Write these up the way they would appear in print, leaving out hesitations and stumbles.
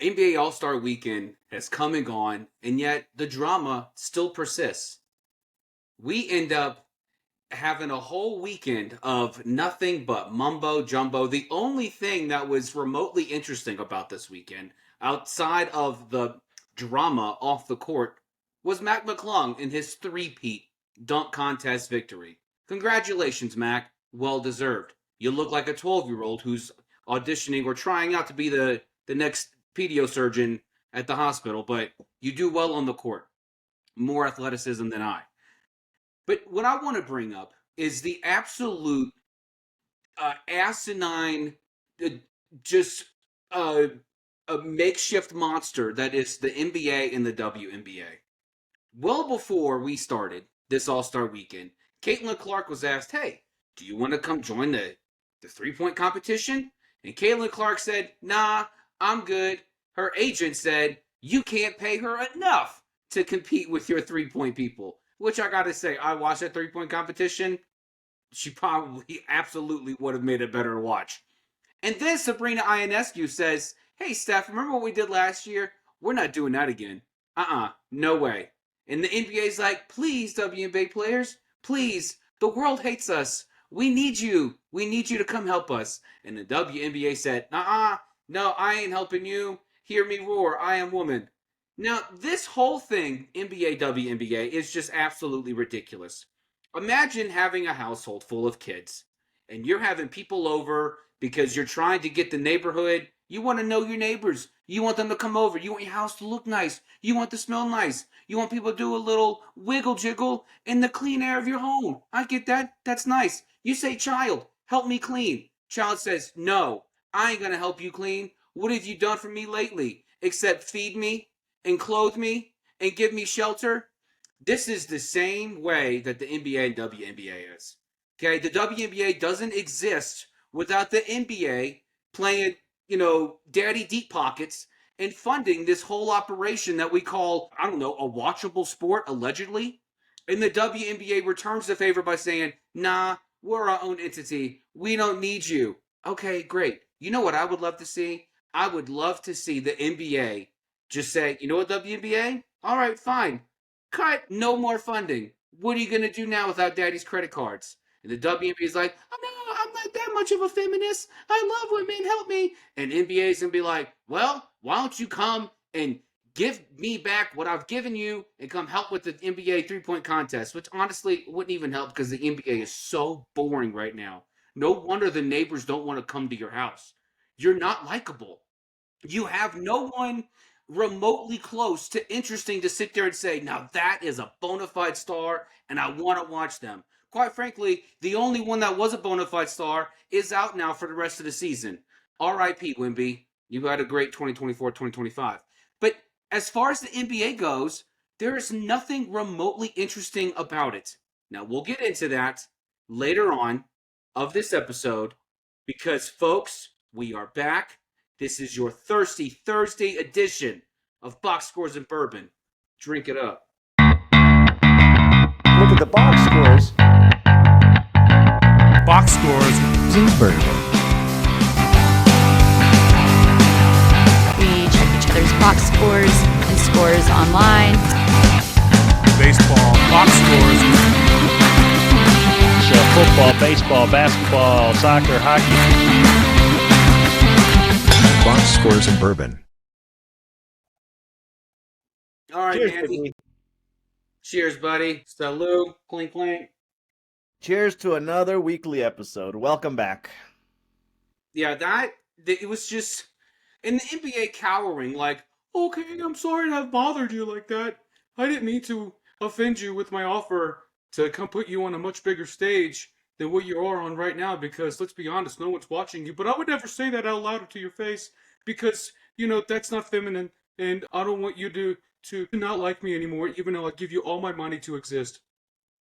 NBA All-Star Weekend has come and gone, and yet the drama still persists. We end up having a whole weekend of nothing but mumbo jumbo. The only thing that was remotely interesting about this weekend, outside of the drama off the court, was Mac McClung and his three-peat dunk contest victory. Congratulations, Mac. Well deserved. You look like a 12-year-old who's auditioning or trying out to be the next pedio surgeon at the hospital, but you do well on the court. More athleticism than I. But what I want to bring up is the absolute asinine, uh, just uh, a makeshift monster that is the NBA and the WNBA. Well before we started this All Star weekend, Caitlin Clark was asked, "Hey, do you want to come join the 3 point competition?" And Caitlin Clark said, "Nah, I'm good." Her agent said, "You can't pay her enough to compete with your 3 point people." Which I gotta say, I watched that 3 point competition. She probably absolutely would have made it better to watch. And then Sabrina Ionescu says, "Hey, Steph, remember what we did last year? We're not doing that again. No way." And the NBA's like, "Please, WNBA players, please, the world hates us. We need you. We need you to come help us." And the WNBA said, no, I ain't helping you. Hear me roar. I am woman." Now, this whole thing, NBA, WNBA, is just absolutely ridiculous. Imagine having a household full of kids and you're having people over because you're trying to get the neighborhood. You want to know your neighbors. You want them to come over. You want your house to look nice. You want to smell nice. You want people to do a little wiggle jiggle in the clean air of your home. I get that. That's nice. You say, "Child, help me clean." Child says, "No, I ain't going to help you clean. What have you done for me lately except feed me and clothe me and give me shelter?" This is the same way that the NBA and WNBA is. Okay, the WNBA doesn't exist without the NBA playing, daddy deep pockets and funding this whole operation that we call, I don't know, a watchable sport, allegedly. And the WNBA returns the favor by saying, "Nah, we're our own entity. We don't need you." Okay, great. You know what I would love to see? I would love to see the NBA just say, "You know what, WNBA? All right, fine. Cut. No more funding. What are you going to do now without daddy's credit cards?" And the WNBA is like, "Oh, no, I'm not that much of a feminist. I love women. Help me." And NBA is going to be like, "Well, why don't you come and give me back what I've given you and come help with the NBA 3 point contest," which honestly wouldn't even help because the NBA is so boring right now. No wonder the neighbors don't want to come to your house. You're not likable. You have no one remotely close to interesting to sit there and say, "Now that is a bona fide star and I want to watch them." Quite frankly, the only one that was a bona fide star is out now for the rest of the season. RIP, Wimby. You had a great 2024 2025. But as far as the NBA goes, there is nothing remotely interesting about it. Now, we'll get into that later on of this episode because, folks, we are back. This is your Thirsty Thursday edition of Box Scores and Bourbon. Drink it up. Look at the box scores. Box scores and bourbon. We check each other's box scores and scores online. Baseball, box scores. So football, baseball, basketball, soccer, hockey. Box scores and bourbon. All right, Cheers, Manny. Manny. Cheers, buddy. Salud. Clink, clink. Cheers to another weekly episode. Welcome back. Yeah, it was just, in the NBA cowering, like, "Okay, I'm sorry to have bothered you like that. I didn't mean to offend you with my offer to come put you on a much bigger stage than what you are on right now because, let's be honest, no one's watching you. But I would never say that out loud to your face because, that's not feminine and I don't want you to not like me anymore even though I give you all my money to exist."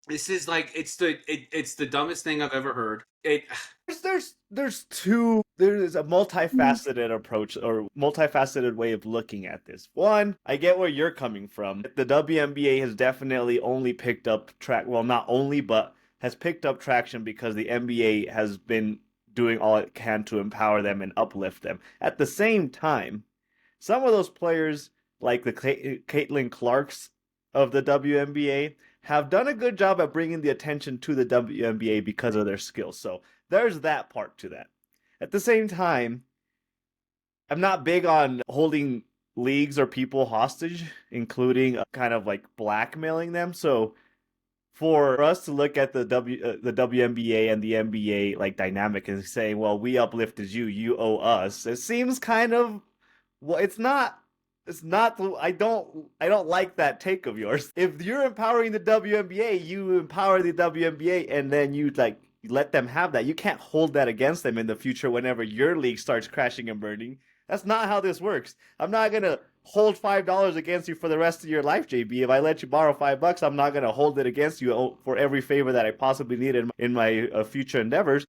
This is like, it's the dumbest thing I've ever heard. There's a multifaceted approach or multifaceted way of looking at this. One, I get where you're coming from. The WNBA has definitely only picked up not only, but has picked up traction because the NBA has been doing all it can to empower them and uplift them. At the same time, some of those players, like the Caitlin Clarks of the WNBA, have done a good job at bringing the attention to the WNBA because of their skills. So there's that part to that. At the same time, I'm not big on holding leagues or people hostage, including kind of like blackmailing them. So for us to look at the WNBA and the NBA like dynamic and saying, well, we uplifted you, you owe us. It seems kind of, well, it's not I don't like that take of yours. If you're empowering the WNBA, you empower the WNBA and then you like let them have that. You can't hold that against them in the future whenever your league starts crashing and burning. That's not how this works. I'm not gonna hold $5 against you for the rest of your life, JB. If I let you borrow $5, I'm not gonna hold it against you for every favor that I possibly need in my future endeavors.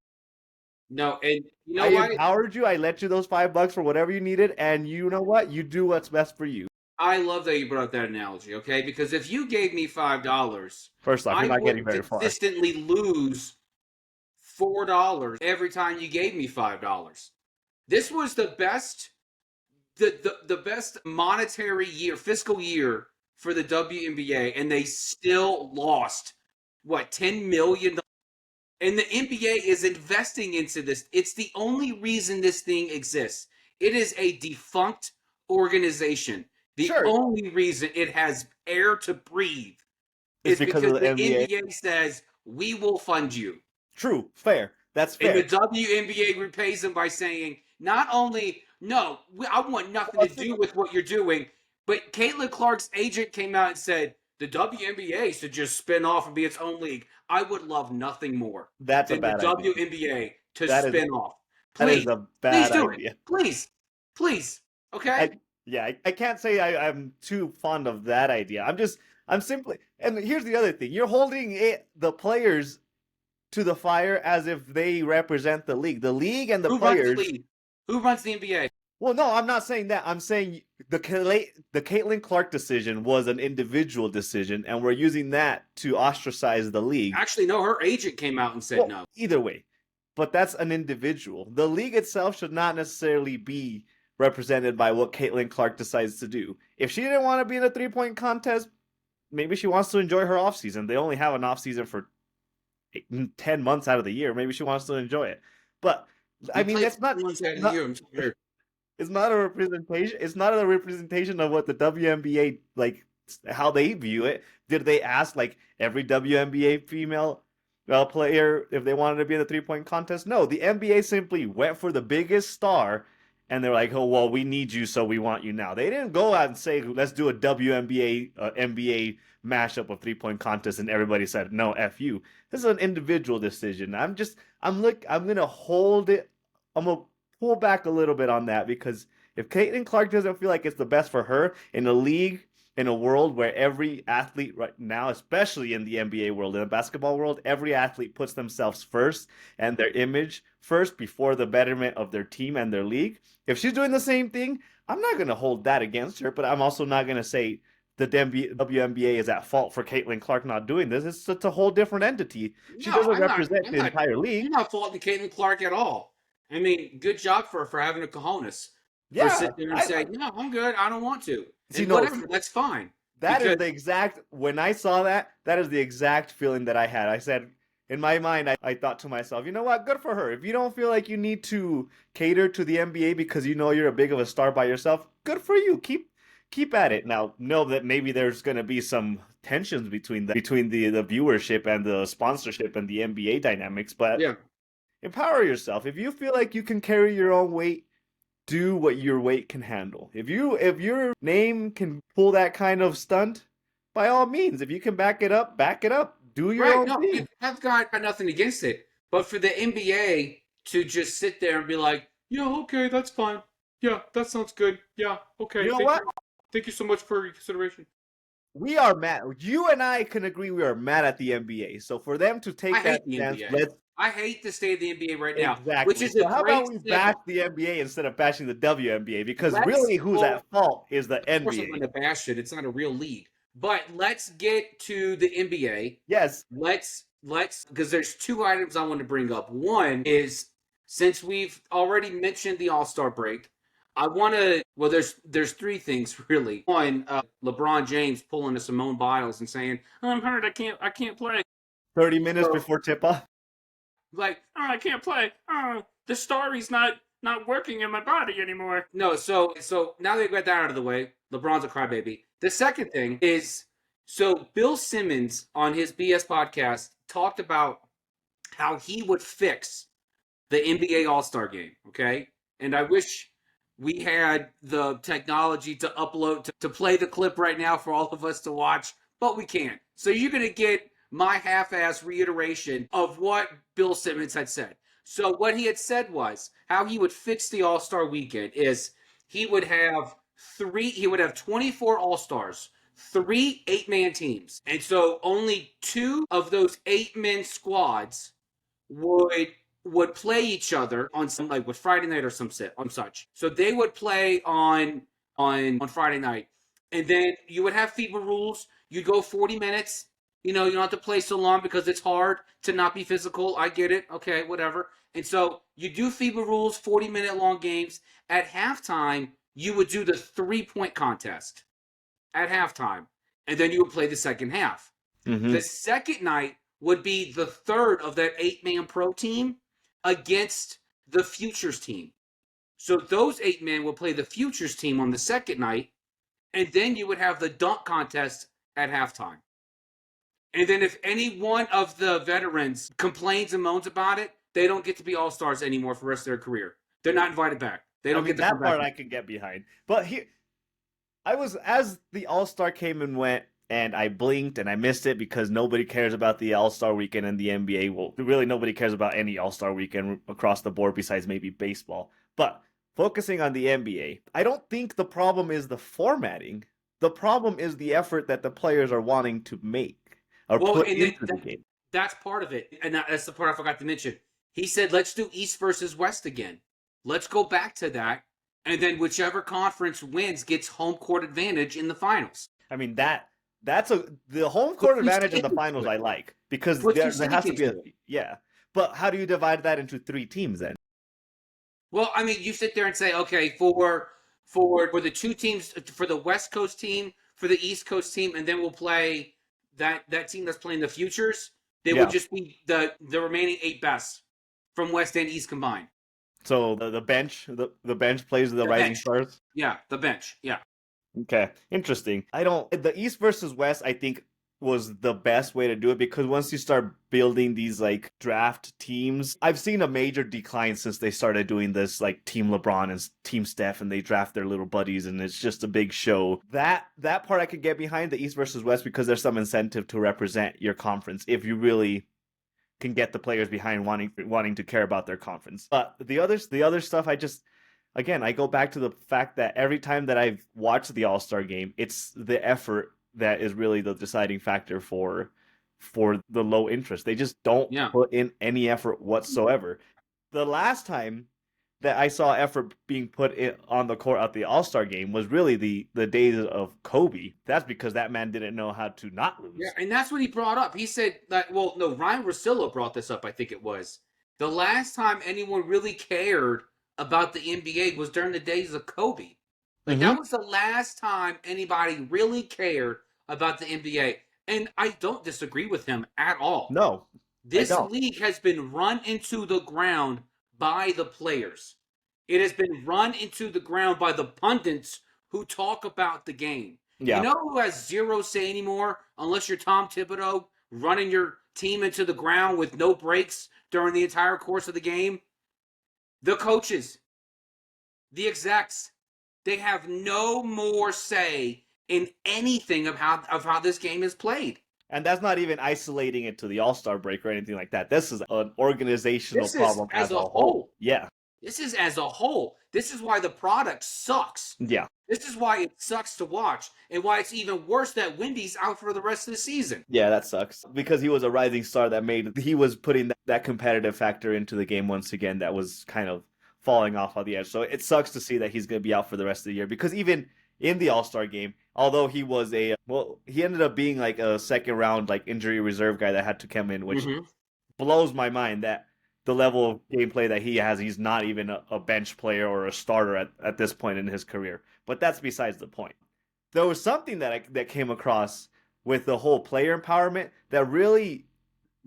No, and you know I what? empowered you. I let you those $5 for whatever you needed, and you know what? You do what's best for you. I love that you brought up that analogy, okay? Because if you gave me $5, First off, I you're not getting would very far. consistently lose $4 every time you gave me $5. This was the best the best monetary year, fiscal year for the WNBA, and they still lost what, $10 million. And the NBA is investing into this. It's the only reason this thing exists. It is a defunct organization. The Sure, only reason it has air to breathe it's is because because of the the NBA. NBA says, we will fund you. True, fair. That's And the fair. WNBA repays them by saying, not only, no, I want nothing Well, to do with what you're doing, but Caitlin Clark's agent came out and said, the WNBA should just spin off and be its own league. I would love nothing more that's a than the bad idea. WNBA to That is spin off. that is Please, a please bad do it. idea. Please, please. Okay? I can't say I'm too fond of that idea. I'm simply, and here's the other thing: you're holding the players to the fire as if they represent the league. The league and the Who runs the players. league? Who runs the NBA? Well, no, I'm not saying that. I'm saying the Caitlin Clark decision was an individual decision, and we're using that to ostracize the league. Actually, no, her agent came out and said Well, no. either way, but that's an individual. The league itself should not necessarily be represented by what Caitlin Clark decides to do. If she didn't want to be in a 3-point contest, maybe she wants to enjoy her off season. They only have an off season for 10 months out of the year. Maybe she wants to enjoy it. But I mean, that's not, it's not a representation. It's not a representation of what the WNBA like how they view it. Did they ask like every WNBA female player if they wanted to be in the 3-point contest? No, the NBA simply went for the biggest star, and they're like, "Oh well, we need you, so we want you now." They didn't go out and say, "Let's do a WNBA NBA mashup of 3-point contest," and everybody said, "No, f you." This is an individual decision. I'm gonna hold it. I'm gonna pull back a little bit on that because if Caitlin Clark doesn't feel like it's the best for her in a league, in a world where every athlete right now, especially in the NBA world, in the basketball world, every athlete puts themselves first and their image first before the betterment of their team and their league. If she's doing the same thing, I'm not going to hold that against her, but I'm also not going to say the WNBA is at fault for Caitlin Clark not doing this. It's a whole different entity. She No, doesn't I'm not. represent I'm the not. entire league. I'm not faulting Caitlin Clark at all. I mean, good job for having a cojones for Yeah, sitting there and saying, "No, I'm good. I don't want to," see, and no, whatever. That's fine. that is Because the exact, when I saw that, that is the exact feeling that I had. I said, in my mind, I thought to myself, you know what? Good for her. If you don't feel like you need to cater to the NBA because you know you're a big of a star by yourself, good for you. Keep at it. Now, know that maybe there's going to be some tensions between the viewership and the sponsorship and the NBA dynamics, but yeah, empower yourself. If you feel like you can carry your own weight, do what your weight can handle. If your name can pull that kind of stunt, by all means, if you can back it up, back it up. Do your right. own No, thing. I've got nothing against it. But for the NBA to just sit there and be like, "Yeah, okay, that's fine. Yeah, that sounds good. Yeah, okay. You know what? Thank you so much for your consideration." We are mad. You and I can agree we are mad at the NBA. So for them to I take that hate the stance, NBA. I hate the state of the NBA right now, which exactly. is a So how great about we bash the NBA instead of bashing the WNBA? Because Let's really, who's well, at fault is the of course I'm NBA. going to bash it. It's not a real league. But let's get to the NBA. Yes, Let's because there's two items I want to bring up. One is since we've already mentioned the All-Star break, I want to. Well, there's three things really. One, LeBron James pulling a Simone Biles and saying, "I'm hurt. I can't play." 30 minutes So, before tip-off. like, oh, I can't play. Oh, the story's not working in my body anymore. No, so now that we got that out of the way, LeBron's a crybaby. The second thing is, so Bill Simmons on his BS podcast talked about how he would fix the NBA All-Star game, okay? And I wish we had the technology to upload to play the clip right now for all of us to watch, but we can't. So you're going to get my half-ass reiteration of what Bill Simmons had said. So what he had said was how he would fix the All-Star weekend is he would have 24 All-Stars, 3 8-man teams. And so only 2 of those 8-man squads would play each other on some, like, with Friday night or some such. So they would play on Friday night, and then you would have FIBA rules. You'd go 40 minutes. You don't have to play so long because it's hard to not be physical. I get it. Okay, whatever. And so you do FIBA rules, 40-minute long games. At halftime, you would do the 3-point contest at halftime, and then you would play the second half. Mm-hmm. The second night would be the third of that 8-man pro team against the Futures team. So those 8 men will play the Futures team on the second night, and then you would have the dunk contest at halftime. And then if any one of the veterans complains and moans about it, they don't get to be All-Stars anymore for the rest of their career. They're not invited back. They don't get to that come part back. I can get behind. But here, as the All-Star came and went, and I blinked and I missed it because nobody cares about the All-Star weekend in the NBA. Well, really nobody cares about any All-Star weekend across the board besides maybe baseball. But focusing on the NBA, I don't think the problem is the formatting. The problem is the effort that the players are wanting to make or put into the game. That's part of it. And that's the part I forgot to mention. He said, let's do East versus West again. Let's go back to that. And then whichever conference wins gets home court advantage in the finals. I mean, that's the home court advantage in the finals I like, because there has to be yeah. But how do you divide that into 3 teams then? Well, I mean, you sit there and say, okay, for the 2 teams, for the West Coast team, for the East Coast team, and then we'll play that team that's playing the Futures. They would just be the remaining 8 best from West and East combined. So the bench plays the Rising Stars? Yeah, the bench. Yeah. Okay, interesting. The East versus West, I think, was the best way to do it, because once you start building these like draft teams, I've seen a major decline since they started doing this, like Team LeBron and Team Steph, and they draft their little buddies and it's just a big show. That part I could get behind, the East versus West, because there's some incentive to represent your conference if you really can get the players behind wanting to care about their conference. But the other stuff, I go back to the fact that every time that I've watched the All-Star game, it's the effort that is really the deciding factor for the low interest. They just don't put in any effort whatsoever. The last time that I saw effort being put in on the court at the All-Star game was really the days of Kobe. That's because that man didn't know how to not lose. Yeah, and that's what he brought up. He said that, well, no, Ryan Russillo brought this up, I think it was. The last time anyone really cared about the NBA was during the days of Kobe. Like, that was the last time anybody really cared about the NBA. And I don't disagree with him at all. No. This league has been run into the ground by the players. It has been run into the ground by the pundits who talk about the game. Yeah. You know who has zero say anymore, unless you're Tom Thibodeau, running your team into the ground with no breaks during the entire course of the game? The coaches, the execs, they have no more say in anything of how this game is played. And that's not even isolating it to the All-Star break or anything like that. This is an organizational problem as a whole. Yeah. This is as a whole. This is why the product sucks. Yeah. This is why it sucks to watch, and why it's even worse that Wendy's out for the rest of the season. Yeah, that sucks. Because he was a rising star he was putting that competitive factor into the game once again that was kind of falling off on the edge. So it sucks to see that he's going to be out for the rest of the year, because even in the All-Star game, although he was he ended up being like a second round like injury reserve guy that had to come in, which blows my mind that the level of gameplay that he has. He's not even a bench player or a starter at this point in his career. But that's besides the point. There was something that came across with the whole player empowerment that really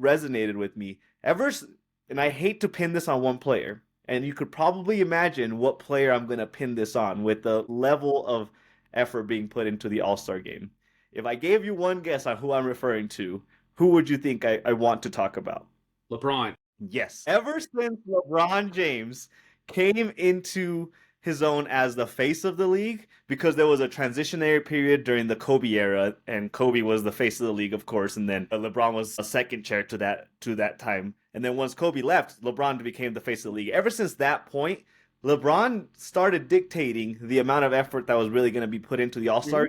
resonated with me. And I hate to pin this on one player, and you could probably imagine what player I'm going to pin this on with the level of effort being put into the All-Star game. If I gave you one guess on who I'm referring to, who would you think I want to talk about? LeBron. Yes. Ever since LeBron James came into his own as the face of the league, because there was a transitionary period during the Kobe era, and Kobe was the face of the league, of course, and then LeBron was a second chair to that time. And then once Kobe left, LeBron became the face of the league. Ever since that point, LeBron started dictating the amount of effort that was really going to be put into the All-Star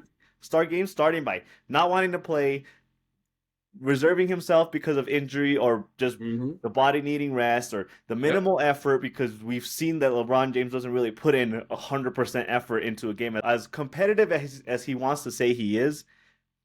game, starting by not wanting to play, reserving himself because of injury or just the body needing rest, or the minimal effort, because we've seen that LeBron James doesn't really put in 100% effort into a game. As competitive as he wants to say he is,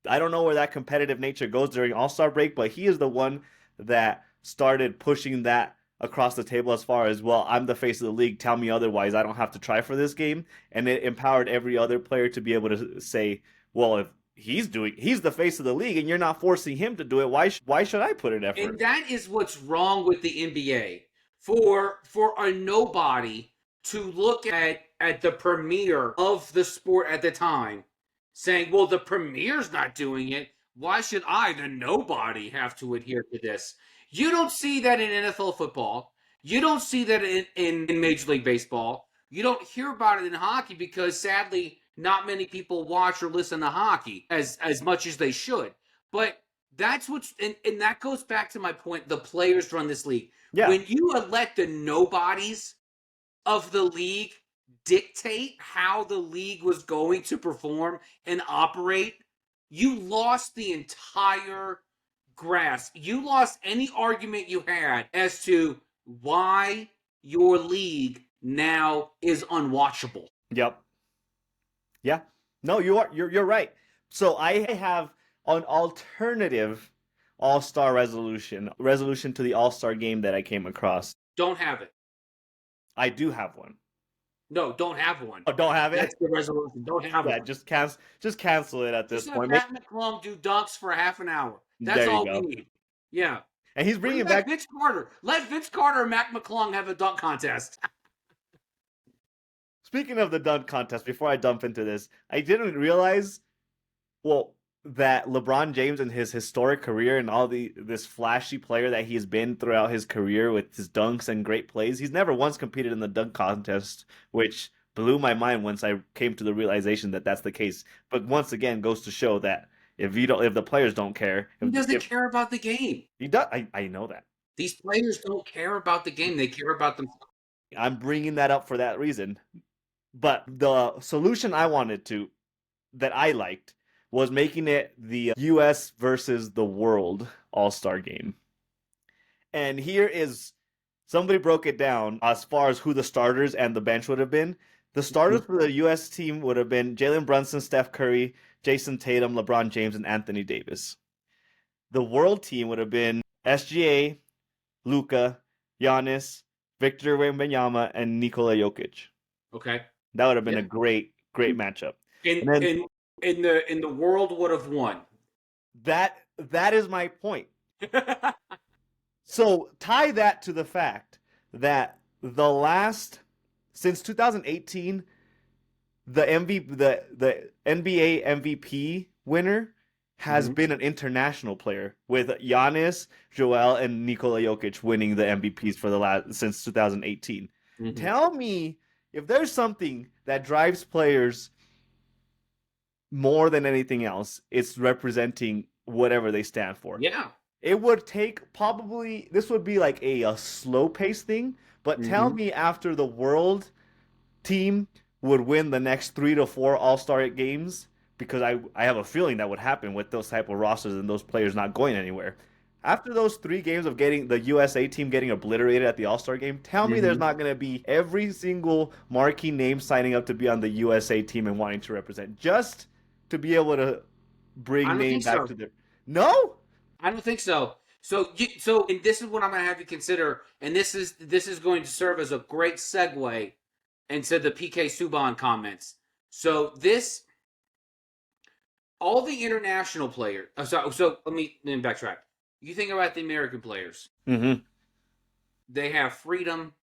I don't know where that competitive nature goes during All-Star break, but he is the one that started pushing that across the table as far as, well, I'm the face of the league, tell me otherwise, I don't have to try for this game. And it empowered every other player to be able to say, well, if he's the face of the league and you're not forcing him to do it, why should I put in effort? And that is what's wrong with the NBA. For a nobody to look at the premier of the sport at the time, saying, well, the premier's not doing it, why should I, the nobody, have to adhere to this? You don't see that in NFL football. You don't see that in Major League Baseball. You don't hear about it in hockey because, sadly, not many people watch or listen to hockey as much as they should. But that's what's, and that goes back to my point. The players run this league. Yeah. When you let the nobodies of the league dictate how the league was going to perform and operate, you lost the entire grasp. You lost any argument you had as to why your league now is unwatchable. Yep. Yeah. No, you're right. So I have an alternative All-Star resolution to the All-Star game that I came across. Don't have it. I do have one. No, don't have one. Oh, don't have it? That's the resolution. Don't have Yeah, it. just cancel it at this Just point. have Matt McClung do dunks for half an hour. That's There you all go. we need. Yeah. And he's bringing Bring back Vince Carter. Let Vince Carter and Mac McClung have a dunk contest. Speaking of the dunk contest, before I dump into this, I didn't realize, well, that LeBron James in his historic career and all this flashy player that he's been throughout his career with his dunks and great plays, he's never once competed in the dunk contest, which blew my mind once I came to the realization that that's the case. But once again, goes to show that if the players don't care, He doesn't care about the game. He does. I know that. These players don't care about the game. They care about themselves. I'm bringing that up for that reason. But the solution that I liked was making it the US versus the world All-Star game. And here is, somebody broke it down as far as who the starters and the bench would have been. The starters for the US team would have been Jalen Brunson, Steph Curry, Jason Tatum, LeBron James, and Anthony Davis. The world team would have been SGA, Luka, Giannis, Victor Wembanyama, and Nikola Jokic. Okay. That would have been a great matchup. In the world would have won. That is my point. So tie that to the fact that since 2018, the NBA MVP winner has been an international player, with Giannis, Joel, and Nikola Jokic winning the MVPs since 2018. Tell me if there's something that drives players more than anything else, it's representing whatever they stand for. Yeah. It would take this would be like a slow pace thing, but tell me after the world team would win the next 3 to 4 All-Star games, because I have a feeling that would happen with those type of rosters and those players not going anywhere. After those 3 games of getting the USA team getting obliterated at the All-Star game, tell me there's not going to be every single marquee name signing up to be on the USA team and wanting to represent, just to be able to bring names back to their... No? I don't think so. So and this is what I'm going to have you consider, and this is going to serve as a great segue into the PK Subban comments. So all the international players. So let me backtrack. You think about the American players. Mm-hmm. They have freedom.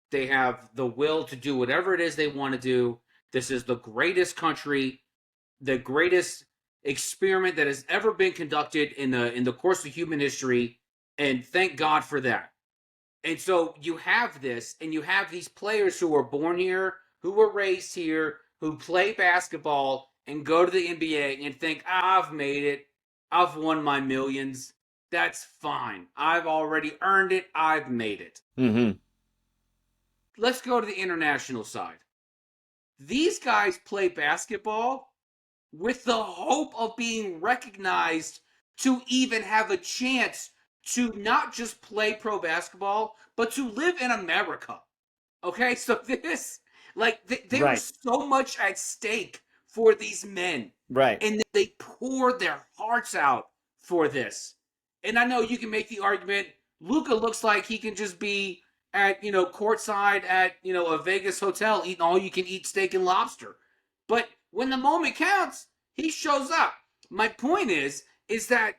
They have the will to do whatever it is they want to do. This is the greatest country, the greatest experiment that has ever been conducted in the course of human history, and thank God for that. And so you have this, and you have these players who are born here, who were raised here, who play basketball and go to the NBA and think, I've made it. I've won my millions. That's fine. I've already earned it. I've made it. Mm-hmm. Let's go to the international side. These guys play basketball with the hope of being recognized to even have a chance to not just play pro basketball, but to live in America. Okay, so Right. there's so much at stake for these men, Right. and they pour their hearts out for this. And I know you can make the argument, Luka looks like he can just be at courtside at a Vegas hotel eating all you can eat steak and lobster, but when the moment counts, he shows up. My point is that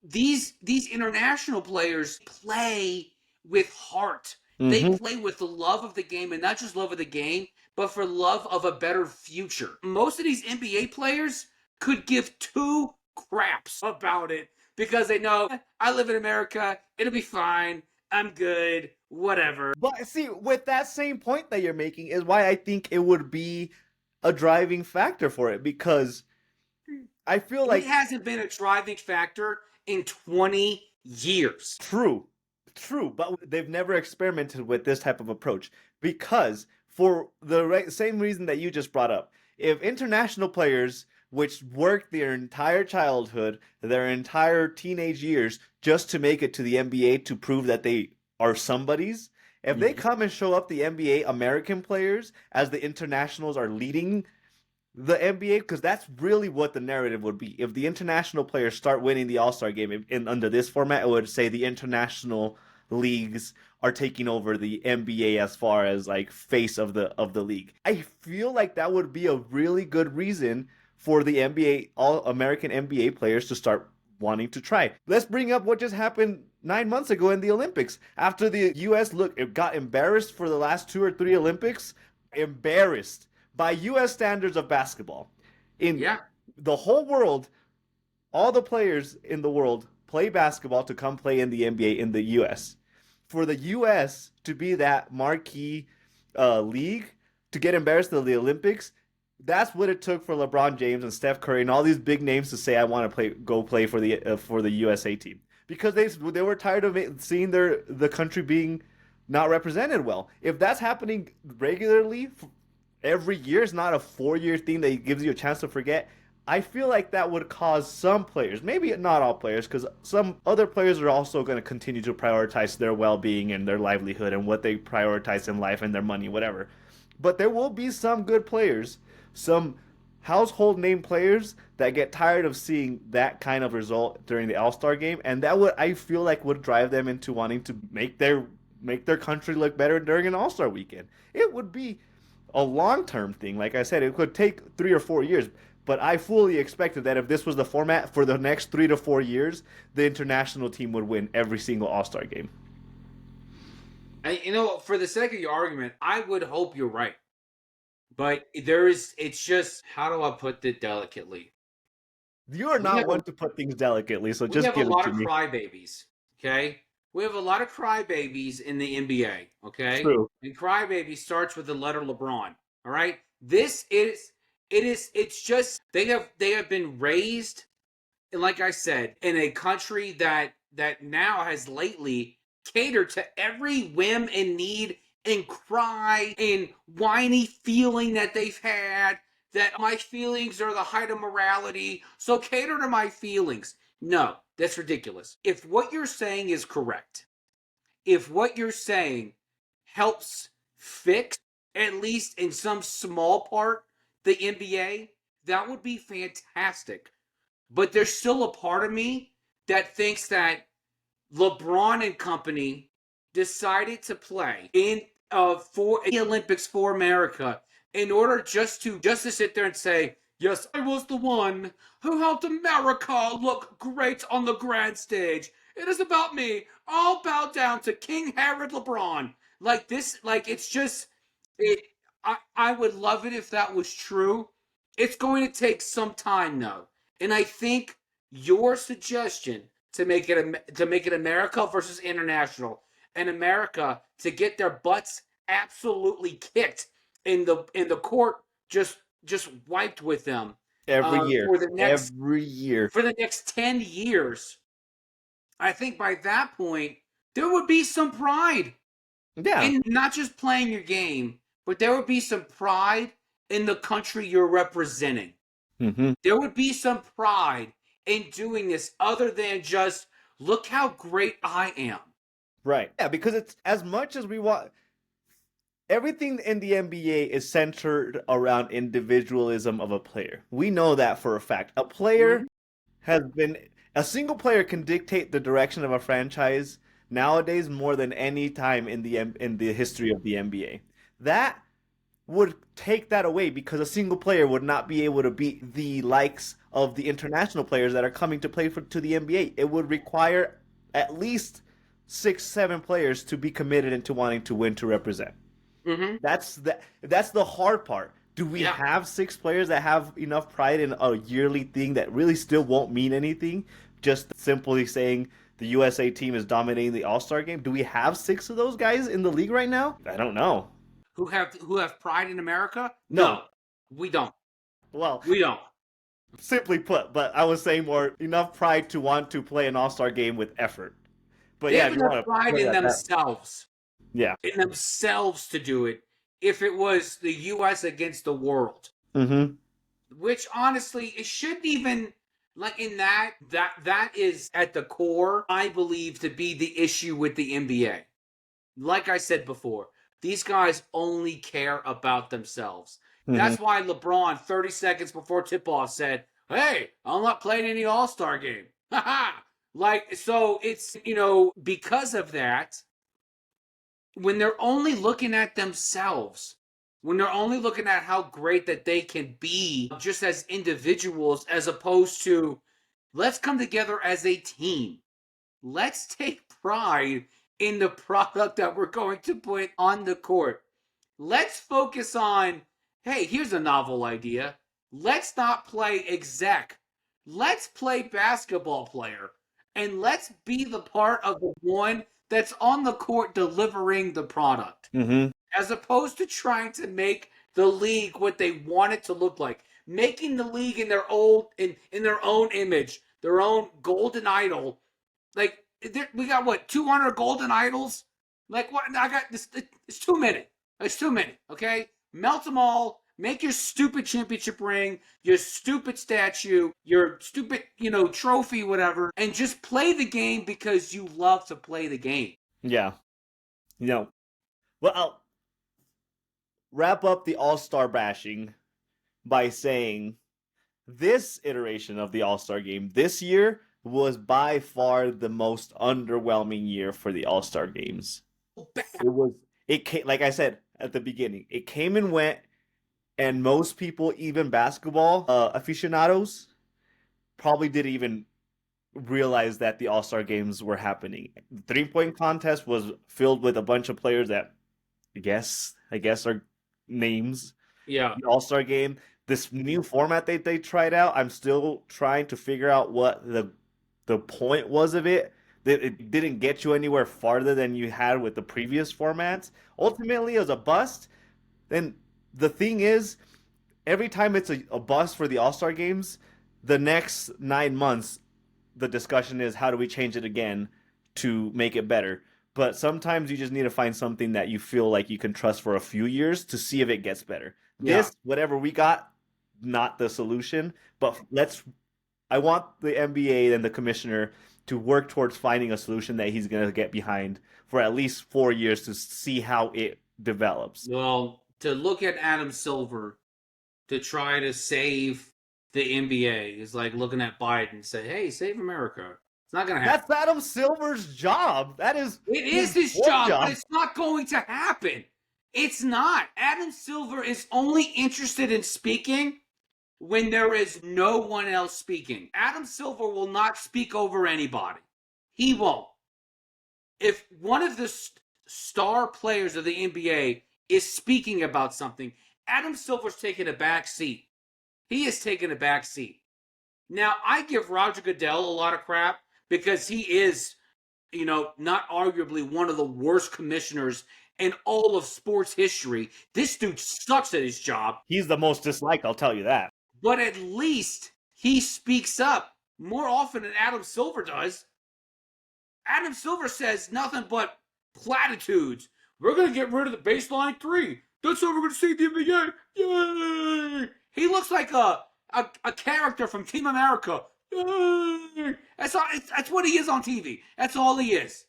these international players play with heart. They Mm-hmm. play with the love of the game, and not just love of the game, but for love of a better future. Most of these NBA players could give two craps about it because they know, I live in America, it'll be fine, I'm good, whatever. But see, with that same point that you're making is why I think it would be a driving factor for it, because I feel It like hasn't been a driving factor in 20 years. true, but they've never experimented with this type of approach because for the same reason that you just brought up, if international players which worked their entire childhood, their entire teenage years just to make it to the NBA to prove that they are somebodies, if they come and show up the NBA American players as the internationals are leading the NBA, because that's really what the narrative would be. If the international players start winning the All-Star game under this format, it would say the international leagues are taking over the NBA as far as like face of the league. I feel like that would be a really good reason for the NBA, all American NBA players to start wanting to try. Let's bring up what just happened 9 months ago in the Olympics. After the US it got embarrassed for the last 2 or 3 Olympics, embarrassed by US standards of basketball. In the whole world, all the players in the world play basketball to come play in the NBA in the US. For the US to be that marquee league, to get embarrassed in the Olympics, that's what it took for LeBron James and Steph Curry and all these big names to say, I want to go play for the USA team, because they were tired of seeing the country being not represented well. If that's happening regularly every year, is not a 4-year thing that gives you a chance to forget, I feel like that would cause some players, maybe not all players, because some other players are also going to continue to prioritize their well-being and their livelihood and what they prioritize in life and their money, whatever. But there will be some good players, some household name players that get tired of seeing that kind of result during the All-Star game, and that I feel like would drive them into wanting to make their country look better during an All-Star weekend. It would be a long-term thing. Like I said, it could take 3 or 4 years, but I fully expected that if this was the format for the next 3 to 4 years, the international team would win every single All-Star game. For the sake of your argument, I would hope you're right. But it's just, how do I put it delicately? You are not one to put things delicately, so just give it to me. We have a lot of crybabies, okay? We have a lot of crybabies in the NBA, okay? True. And crybaby starts with the letter LeBron, all right? It's just, they have been raised, and like I said, in a country that now has lately catered to every whim and need and cry and whiny feeling that they've had, that my feelings are the height of morality, so cater to my feelings. No, that's ridiculous. If what you're saying is correct, if what you're saying helps fix, at least in some small part, the NBA, that would be fantastic. But there's still a part of me that thinks that LeBron and company decided to play in for the Olympics for America in order just to sit there and say, yes, I was the one who helped America look great on the grand stage. It is about me. I'll bow down to King Herod LeBron. Like this, like it's just it. I would love it if that was true. It's going to take some time though, and I think your suggestion to make it America versus international, and America to get their butts absolutely kicked in the court, just wiped with them Every year. for the next Every year. 10 years. I think by that point there would be some pride Yeah. in not just playing your game, but there would be some pride in the country you're representing. Mm-hmm. There would be some pride in doing this other than just look how great I am. Right. Yeah, because it's as much as we want. Everything in the NBA is centered around individualism of a player. We know that for a fact. A single player can dictate the direction of a franchise nowadays more than any time in the history of the NBA. That would take that away because a single player would not be able to beat the likes of the international players that are coming to play to the NBA. It would require at least 6, 7 players to be committed into wanting to win to represent. Mm-hmm. That's the hard part. Do we have 6 players that have enough pride in a yearly thing that really still won't mean anything? Just simply saying the USA team is dominating the All-Star game. Do we have 6 of those guys in the league right now? I don't know. Who have pride in America? No. We don't. Well, We don't. simply put, but I was saying more enough pride to want to play an All-Star game with effort. But They yeah, have if you want enough to pride put it in at that. themselves. Yeah. In themselves to do it. If it was the U.S. against the world, Mm-hmm. which honestly it shouldn't even like in that is at the core. I believe to be the issue with the NBA. Like I said before, these guys only care about themselves. Mm-hmm. That's why LeBron, 30 seconds before tip-off, said, "Hey, I'm not playing any All-Star game." Like, so it's, because of that, when they're only looking at themselves, when they're only looking at how great that they can be just as individuals, as opposed to let's come together as a team. Let's take pride in the product that we're going to put on the court. Let's focus on, hey, here's a novel idea. Let's not play exec. Let's play basketball player. And let's be the part of the one that's on the court delivering the product. Mm-hmm. As opposed to trying to make the league what they want it to look like. Making the league in their own image, their own golden idol. Like, we got what, 200 golden idols? Like, what? I got this. It's too many. It's too many. Okay, melt them all. Make your stupid championship ring, your stupid statue, your stupid, trophy, whatever, and just play the game because you love to play the game. Yeah. Well, I'll wrap up the All-Star bashing by saying this iteration of the All-Star game this year was by far the most underwhelming year for the All-Star games. It came, like I said at the beginning, it came and went, and most people, even basketball aficionados, probably didn't even realize that the All-Star games were happening. The 3-point contest was filled with a bunch of players that I guess are names. Yeah. The All-Star game, this new format they tried out, I'm still trying to figure out what the point was of it. It didn't get you anywhere farther than you had with the previous formats. Ultimately, it was a bust. Then the thing is, every time it's a bust for the All-Star games, the next 9 months, the discussion is how do we change it again to make it better. But sometimes you just need to find something that you feel like you can trust for a few years to see if it gets better. Yeah. This, whatever we got, not the solution. But I want the NBA and the commissioner to work towards finding a solution that he's going to get behind for at least 4 years to see how it develops. Well, to look at Adam Silver to try to save the NBA is like looking at Biden and say, "Hey, save America." It's not going to happen. That's Adam Silver's job. That is It is his job, but it's not going to happen. It's not. Adam Silver is only interested in speaking when there is no one else speaking. Adam Silver will not speak over anybody. He won't. If one of the star players of the NBA is speaking about something, Adam Silver's taking a back seat. He is taking a back seat. Now, I give Roger Goodell a lot of crap because he is, not arguably one of the worst commissioners in all of sports history. This dude sucks at his job. He's the most disliked, I'll tell you that. But at least he speaks up more often than Adam Silver does. Adam Silver says nothing but platitudes. We're going to get rid of the baseline three. That's how we're going to save the NBA. Yay! He looks like a character from Team America. Yay! That's what he is on TV. That's all he is.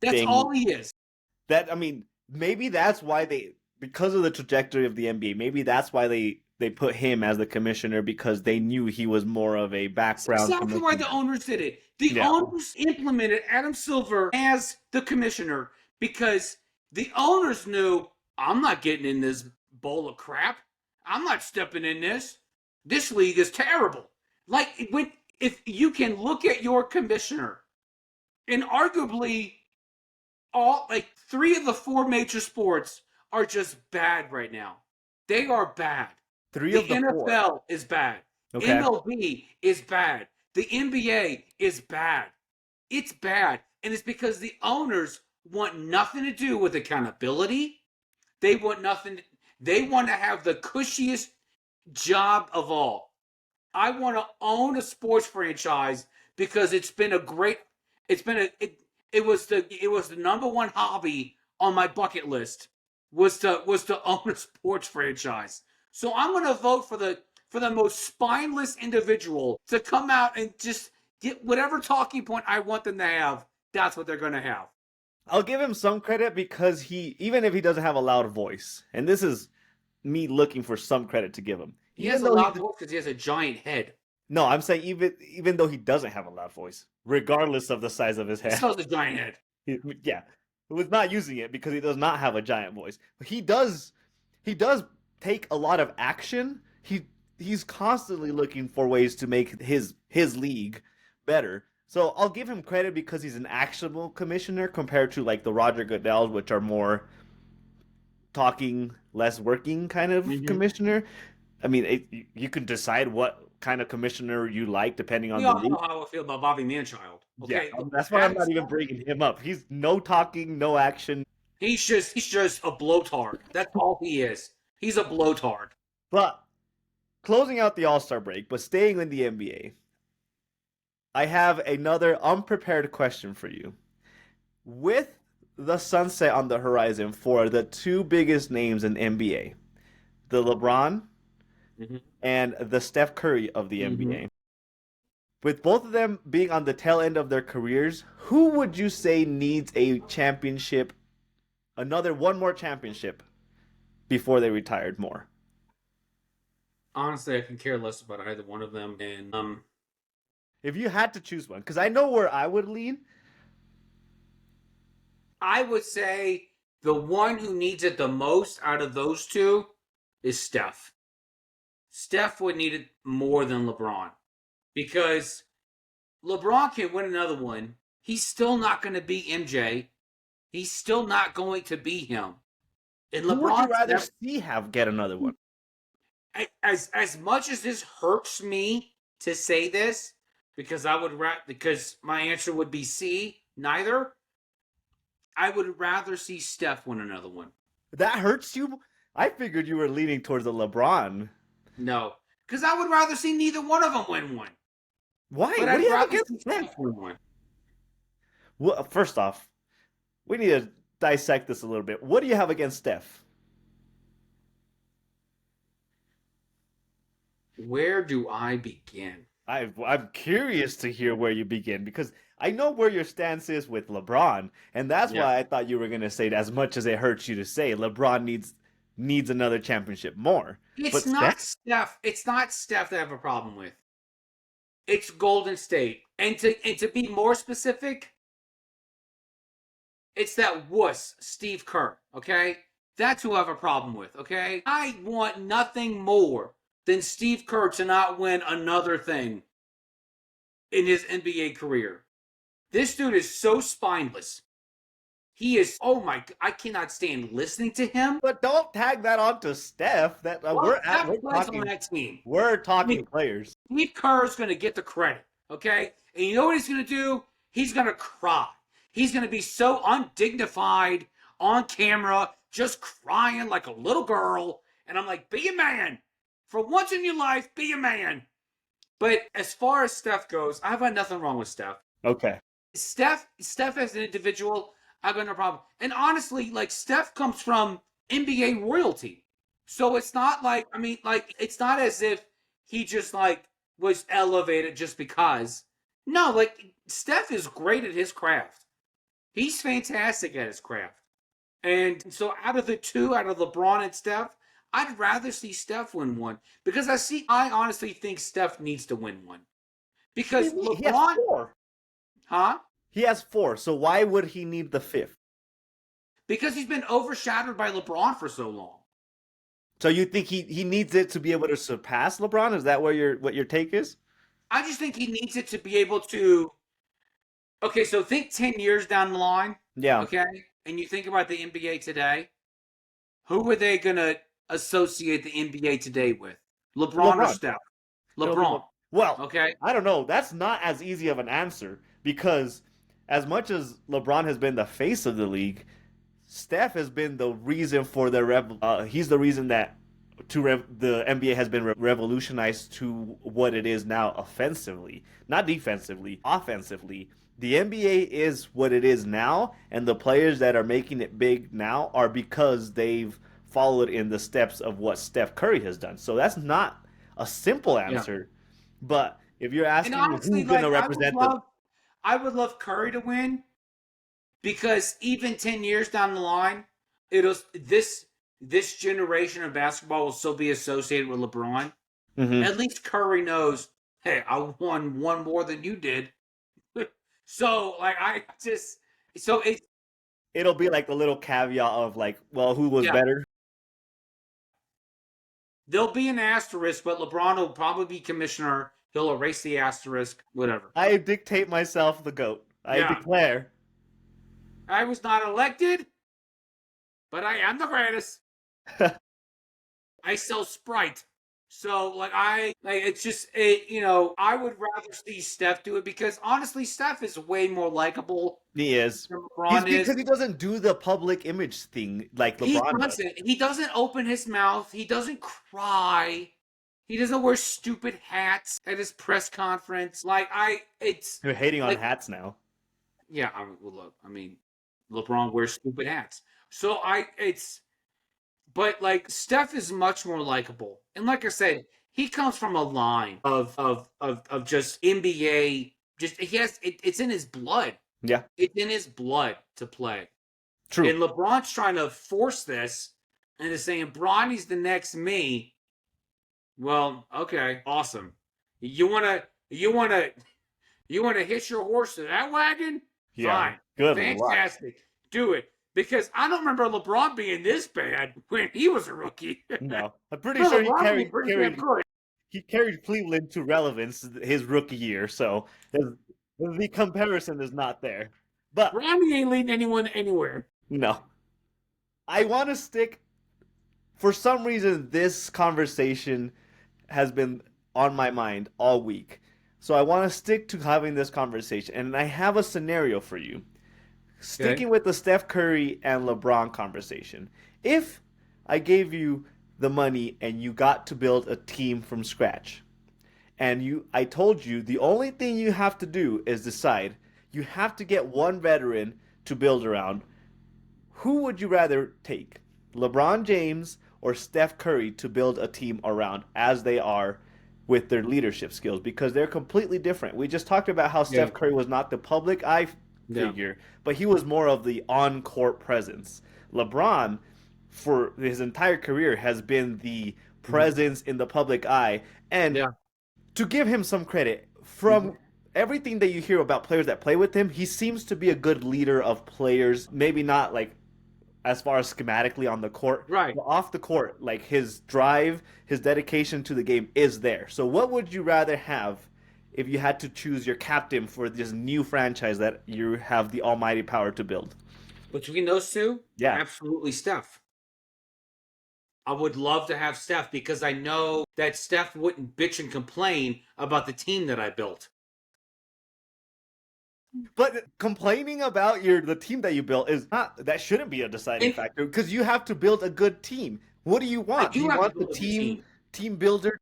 That's all he is. Maybe that's why because of the trajectory of the NBA, maybe that's why they put him as the commissioner, because they knew he was more of a background. That's exactly why the owners did it. The owners implemented Adam Silver as the commissioner because the owners knew, I'm not getting in this bowl of crap. I'm not stepping in this. This league is terrible. If you can look at your commissioner, and arguably three of the four major sports are just bad right now. They are bad. The NFL is bad. Okay. MLB is bad. The NBA is bad. It's bad. And it's because the owners want nothing to do with accountability. They want to have the cushiest job of all. I want to own a sports franchise because it was the number one hobby on my bucket list was to own a sports franchise. So I'm going to vote for the most spineless individual to come out and just get whatever talking point I want them to have. That's what they're going to have. I'll give him some credit because even if he doesn't have a loud voice, and this is me looking for some credit to give him. He has a loud voice because he has a giant head. No, I'm saying even though he doesn't have a loud voice, regardless of the size of his head. He still has a giant head. Yeah. He was not using it because he does not have a giant voice. But he does take a lot of action. He's constantly looking for ways to make his league better. So I'll give him credit because he's an actionable commissioner compared to like the Roger Goodells, which are more talking, less working kind of commissioner. I mean, you can decide what kind of commissioner you like depending on the league. Know how I feel about Bobby Manchild. Okay, yeah, that's why I'm not even bringing him up. He's no talking, no action. He's just a blowtard. That's all he is. He's a blowtard. But closing out the All-Star break, but staying in the NBA, I have another unprepared question for you. With the sunset on the horizon for the two biggest names in NBA, the LeBron and the Steph Curry of the NBA, with both of them being on the tail end of their careers, who would you say needs a championship, one more championship, before they retired more? Honestly, I can care less about either one of them. And if you had to choose one, because I know where I would lean. I would say the one who needs it the most out of those two is Steph. Steph would need it more than LeBron. Because LeBron can win another one. He's still not going to be MJ. He's still not going to be him. And LeBron, who would you rather see get another one? As much as this hurts me to say this, because my answer would be C, neither. I would rather see Steph win another one. That hurts you? I figured you were leaning towards the LeBron. No, because I would rather see neither one of them win one. Why? But what do you have against Steph? Win one. Well, first off, we need to dissect this a little bit. What do you have against Steph? Where do I begin? I'm curious to hear where you begin because I know where your stance is with LeBron, and that's why I thought you were going to say, as much as it hurts you to say, LeBron needs another championship more. It's not Steph. It's not Steph that I have a problem with. It's Golden State. And to be more specific, it's that wuss, Steve Kerr, okay? That's who I have a problem with, okay? I want nothing more than Steve Kerr to not win another thing in his NBA career. This dude is so spineless. He is, oh my, I cannot stand listening to him. But don't tag that onto Steph. That Well, Steph we're plays talking on that team. we're talking I mean, players. Steve Kerr's going to get the credit, okay? And you know what he's going to do? He's going to cry. He's going to be so undignified on camera, just crying like a little girl. And I'm like, be a man. For once in your life, be a man. But as far as Steph goes, I've got nothing wrong with Steph. Okay. Steph as an individual, I've got no problem. And honestly, like Steph comes from NBA royalty. So it's not like, I mean, like, it's not as if he just like was elevated just because. No, like Steph is great at his craft. He's fantastic at his craft. And so out of the two, out of LeBron and Steph, I'd rather see Steph win one because I honestly think Steph needs to win one. Because He has LeBron, 4. huh? He has 4. So why would he need the 5th? Because he's been overshadowed by LeBron for so long. So you think he needs it to be able to surpass LeBron? Is that what your take is? I just think he needs it to be able to. Okay, so think 10 years down the line. Yeah. Okay, and you think about the NBA today. Who are they going to associate the NBA today with? LeBron or Steph? LeBron. Well, Okay. I don't know. That's not as easy of an answer because as much as LeBron has been the face of the league, Steph has been the reason for he's the reason that the NBA has been revolutionized to what it is now offensively, not defensively, offensively. The NBA is what it is now, and the players that are making it big now are because they've followed in the steps of what Steph Curry has done. So that's not a simple answer, but if you're asking And honestly, who's going to like represent I would love Curry to win because even 10 years down the line, it'll this generation of basketball will still be associated with LeBron. Mhm. At least Curry knows, hey, I won one more than you did. So like it'll be like the little caveat of like, well, who was Yeah. better? there'll be an asterisk, but LeBron will probably be commissioner. He'll erase the asterisk, whatever. I dictate myself the GOAT. I Yeah. declare. I was not elected, but I am the greatest. I sell Sprite. So it's just I would rather see Steph do it because honestly, Steph is way more likable He is. than LeBron is. Because he doesn't do the public image thing like LeBron does. He doesn't open his mouth. He doesn't cry. He doesn't wear stupid hats at his press conference. You're hating on like- hats now. Yeah, look, I mean, LeBron wears stupid hats. So but like Steph is much more likable. And like I said, he comes from a line of just NBA, just it's in his blood. Yeah. It's in his blood to play. True. And LeBron's trying to force this and is saying Bronny's the next me. Well, okay, awesome. You wanna hitch your horse to that wagon? Yeah. Fine. Good Fantastic. Do it. Because I don't remember LeBron being this bad when he was a rookie. No. I'm pretty No, sure he LeBron was pretty damn carried good. he carried Cleveland to relevance his rookie year, so the comparison is not there. But Bronny ain't leading anyone anywhere. no. I want to stick. For some reason, this conversation has been on my mind all week. So I want to stick to having this conversation. And I have a scenario for you. Sticking with the Steph Curry and LeBron conversation. If I gave you the money and you got to build a team from scratch, and I told you the only thing you have to do is decide, you have to get one veteran to build around, who would you rather take? LeBron James or Steph Curry to build a team around as they are with their leadership skills? Because they're completely different. We just talked about how Steph Curry was not the public eye figure, but he was more of the on-court presence. LeBron, for his entire career, has been the presence in the public eye. And to give him some credit, from everything that you hear about players that play with him, he seems to be a good leader of players. Maybe not like as far as schematically on the court, Right. but off the court, like his drive, his dedication to the game is there. So, what would you rather have if you had to choose your captain for this new franchise that you have the almighty power to build? Between those two, Yeah. absolutely Steph. I would love to have Steph because I know that Steph wouldn't bitch and complain about the team that I built. But complaining about the team that you built is not that shouldn't be a deciding And factor because you have to build a good team. What do you I want? Do do you have to want the build a good team. team builder?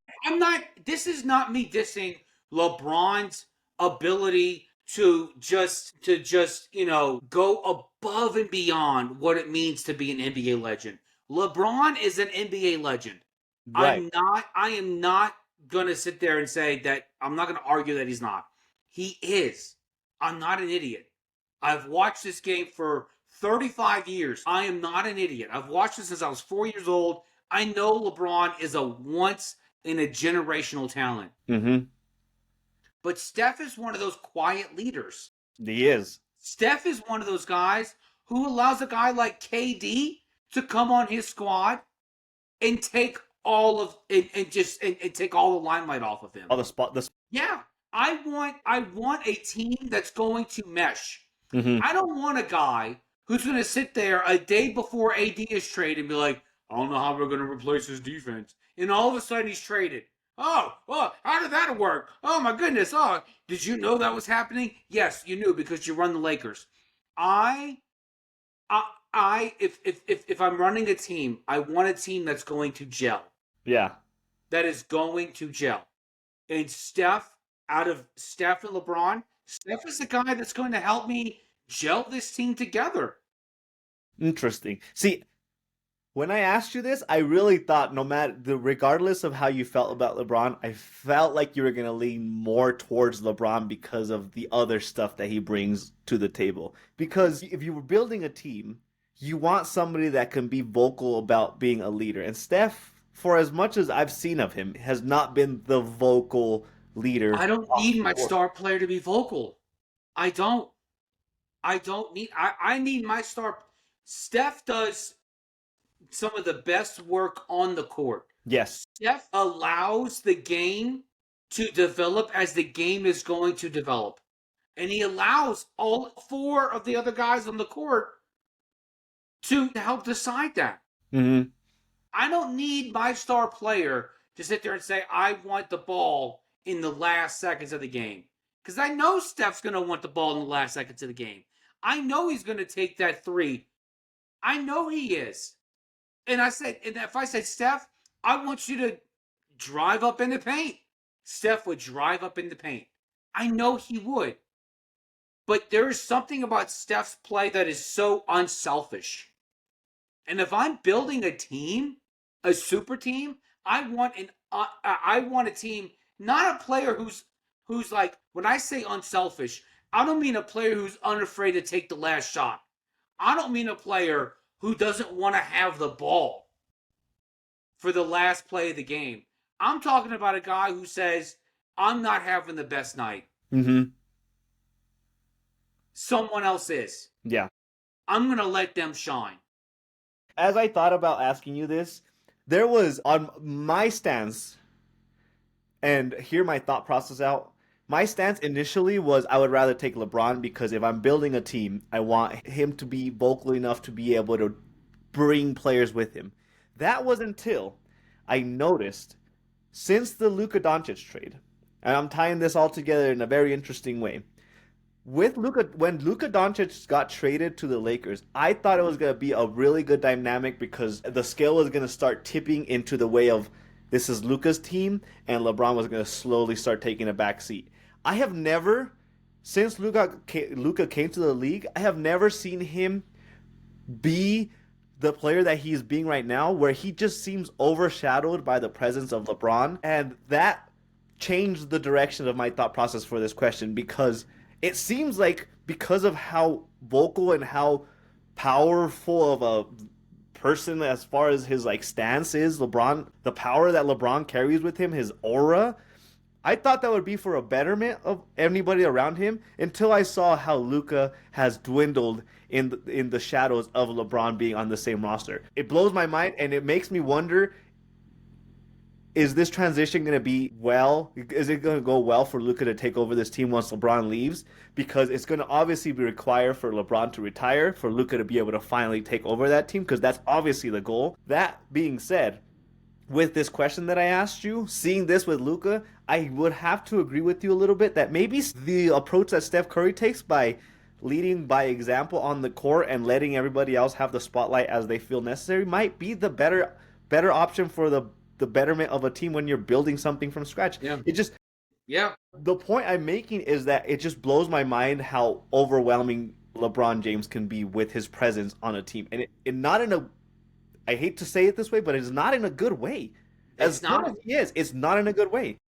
This is not me dissing LeBron's ability to just go above and beyond what it means to be an NBA legend. LeBron is an NBA legend. Right. I am not gonna sit there and say that I'm not gonna argue that he's not. He is. I'm not an idiot. I've watched this game for 35 years. I am not an idiot. I've watched it since I was 4 years old. I know LeBron is a once in a generational talent. Mm-hmm. But Steph is one of those quiet leaders. He is. Steph is one of those guys who allows a guy like KD to come on his squad and take all of and take all the limelight off of him. All the spot. Yeah, I want a team that's going to mesh. Mm-hmm. I don't want a guy who's going to sit there a day before AD is traded and be like, I don't know how we're going to replace his defense. And all of a sudden he's traded. Oh, well, how did that work? Oh my goodness. Oh, did you know that was happening? Yes, you knew because you run the Lakers. If I'm running a team, I want a team that's going to gel. Yeah. That is going to gel. And out of Steph and LeBron, Steph is the guy that's going to help me gel this team together. Interesting. See, when I asked you this, I really thought regardless of how you felt about LeBron, I felt like you were going to lean more towards LeBron because of the other stuff that he brings to the table. Because if you were building a team, you want somebody that can be vocal about being a leader. And Steph, for as much as I've seen of him, has not been the vocal leader. I don't need my star player to be vocal. I don't need I need my star. Steph does some of the best work on the court. Yes. Steph allows the game to develop as the game is going to develop. And he allows all four of the other guys on the court to help decide that. Mm-hmm. I don't need my star player to sit there and say, I want the ball in the last seconds of the game. Because I know Steph's going to want the ball in the last seconds of the game. I know he's going to take that three. I know he is. And if I said, Steph, I want you to drive up in the paint. Steph would drive up in the paint. I know he would. But there is something about Steph's play that is so unselfish. And if I'm building a team, a super team, I want a team, not a player who's like, when I say unselfish, I don't mean a player who's unafraid to take the last shot. I don't mean a player who doesn't want to have the ball for the last play of the game. I'm talking about a guy who says, I'm not having the best night. Mm-hmm. Someone else is. Yeah. I'm going to let them shine. As I thought about asking you this, there was on my stance, and hear my thought process out. My stance initially was I would rather take LeBron because if I'm building a team, I want him to be vocal enough to be able to bring players with him. That was until I noticed since the Luka Doncic trade, and I'm tying this all together in a very interesting way. When Luka Doncic got traded to the Lakers, I thought it was going to be a really good dynamic because the scale was going to start tipping into the way of this is Luka's team, and LeBron was going to slowly start taking a back seat. I have never, since Luka came to the league, I have never seen him be the player that he's being right now, where he just seems overshadowed by the presence of LeBron, and that changed the direction of my thought process for this question because it seems like because of how vocal and how powerful of a person as far as his like stance is, LeBron, the power that LeBron carries with him, his aura, I thought that would be for a betterment of anybody around him until I saw how Luka has dwindled in the shadows of LeBron being on the same roster. It blows my mind and it makes me wonder, is this transition going to be well? Is it going to go well for Luka to take over this team once LeBron leaves? Because it's going to obviously be required for LeBron to retire, for Luka to be able to finally take over that team, because that's obviously the goal. That being said, with this question that I asked you, seeing this with Luka, I would have to agree with you a little bit that maybe the approach that Steph Curry takes by leading by example on the court and letting everybody else have the spotlight as they feel necessary might be the better option for the betterment of a team when you're building something from scratch. Yeah. It just Yeah. The point I'm making is that it just blows my mind how overwhelming LeBron James can be with his presence on a team, and not in a, I hate to say it this way, but it's not in a good way. As It's not. good as he is, it's not in a good way.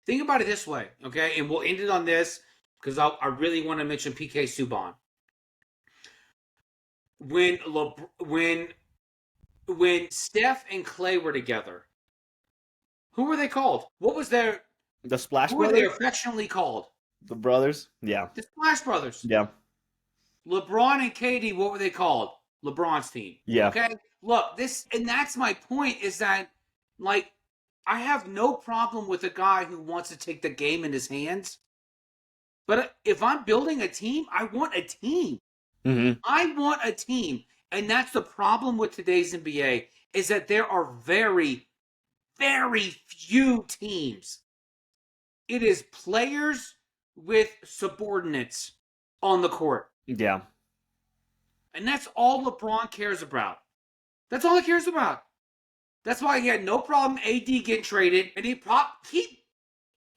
Think about it this way, okay? And we'll end it on this because I really want to mention PK Subban. When Steph and Clay were together, who were they called? What was their The Splash who were they Brothers, affectionately called? the brothers, yeah, The Splash Brothers. yeah, LeBron and KD, what were they called? LeBron's team. yeah. Okay? Look, and that's my point is that, like, I have no problem with a guy who wants to take the game in his hands. But if I'm building a team, I want a team. Mm-hmm. I want a team. And that's the problem with today's NBA is that there are very, very few teams. It is players with subordinates on the court. Yeah. And that's all LeBron cares about. That's all he cares about. That's why he had no problem AD getting traded. And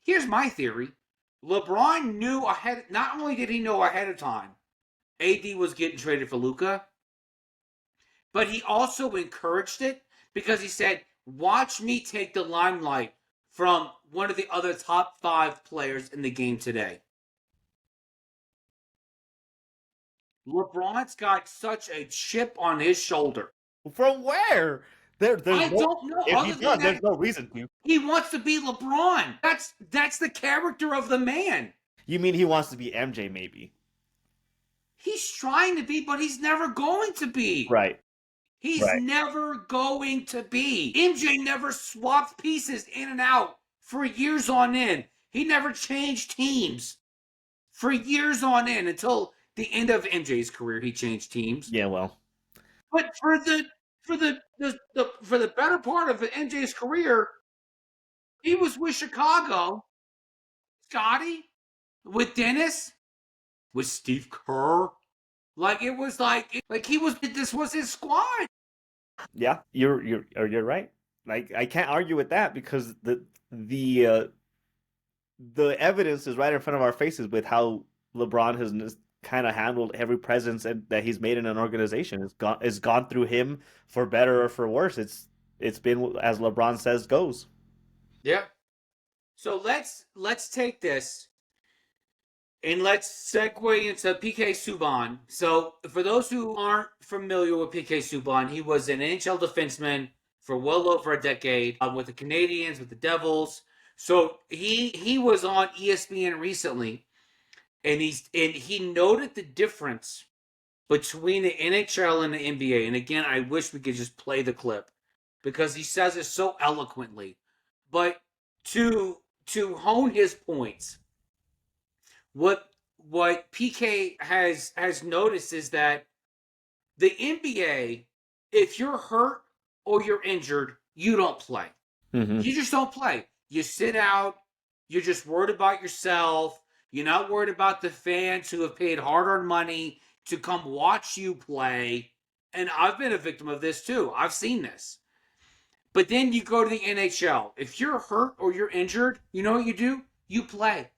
here's my theory. LeBron knew ahead, not only did he know ahead of time AD was getting traded for Luka, but he also encouraged it because he said, watch me take the limelight from one of the other top 5 players in the game today. LeBron's got such a chip on his shoulder. From where? There's I no, don't know. if Other he than does, that, there's no reason to. he wants to be LeBron. That's the character of the man. You mean he wants to be MJ, maybe? He's trying to be, but he's never going to be. Right. He's Right. never going to be. MJ never swapped pieces in and out for years on end. He never changed teams for years on end until the end of MJ's career. He changed teams. Yeah. Well. But for the better part of MJ's career, he was with Chicago, Scotty, with Dennis, with Steve Kerr. Like it was like this was his squad. Yeah, you're right. Like I can't argue with that because the evidence is right in front of our faces with how LeBron has kind of handled every presence that he's made in an organization. It's gone through him for better or for worse. It's been as LeBron says goes. Yeah. So let's take this and let's segue into PK Subban. So for those who aren't familiar with PK Subban, he was an NHL defenseman for well over a decade with the Canadiens, with the Devils. So he was on ESPN recently, and he noted the difference between the NHL and the NBA. And again, I wish we could just play the clip because he says it so eloquently. But to hone his points, what PK has noticed is that the NBA, if you're hurt or you're injured, you don't play. Mm-hmm. You just don't play. You sit out. You're just worried about yourself. You're not worried about the fans who have paid hard-earned money to come watch you play. And I've been a victim of this too. I've seen this. But then you go to the NHL. If you're hurt or you're injured, you know what you do? You play.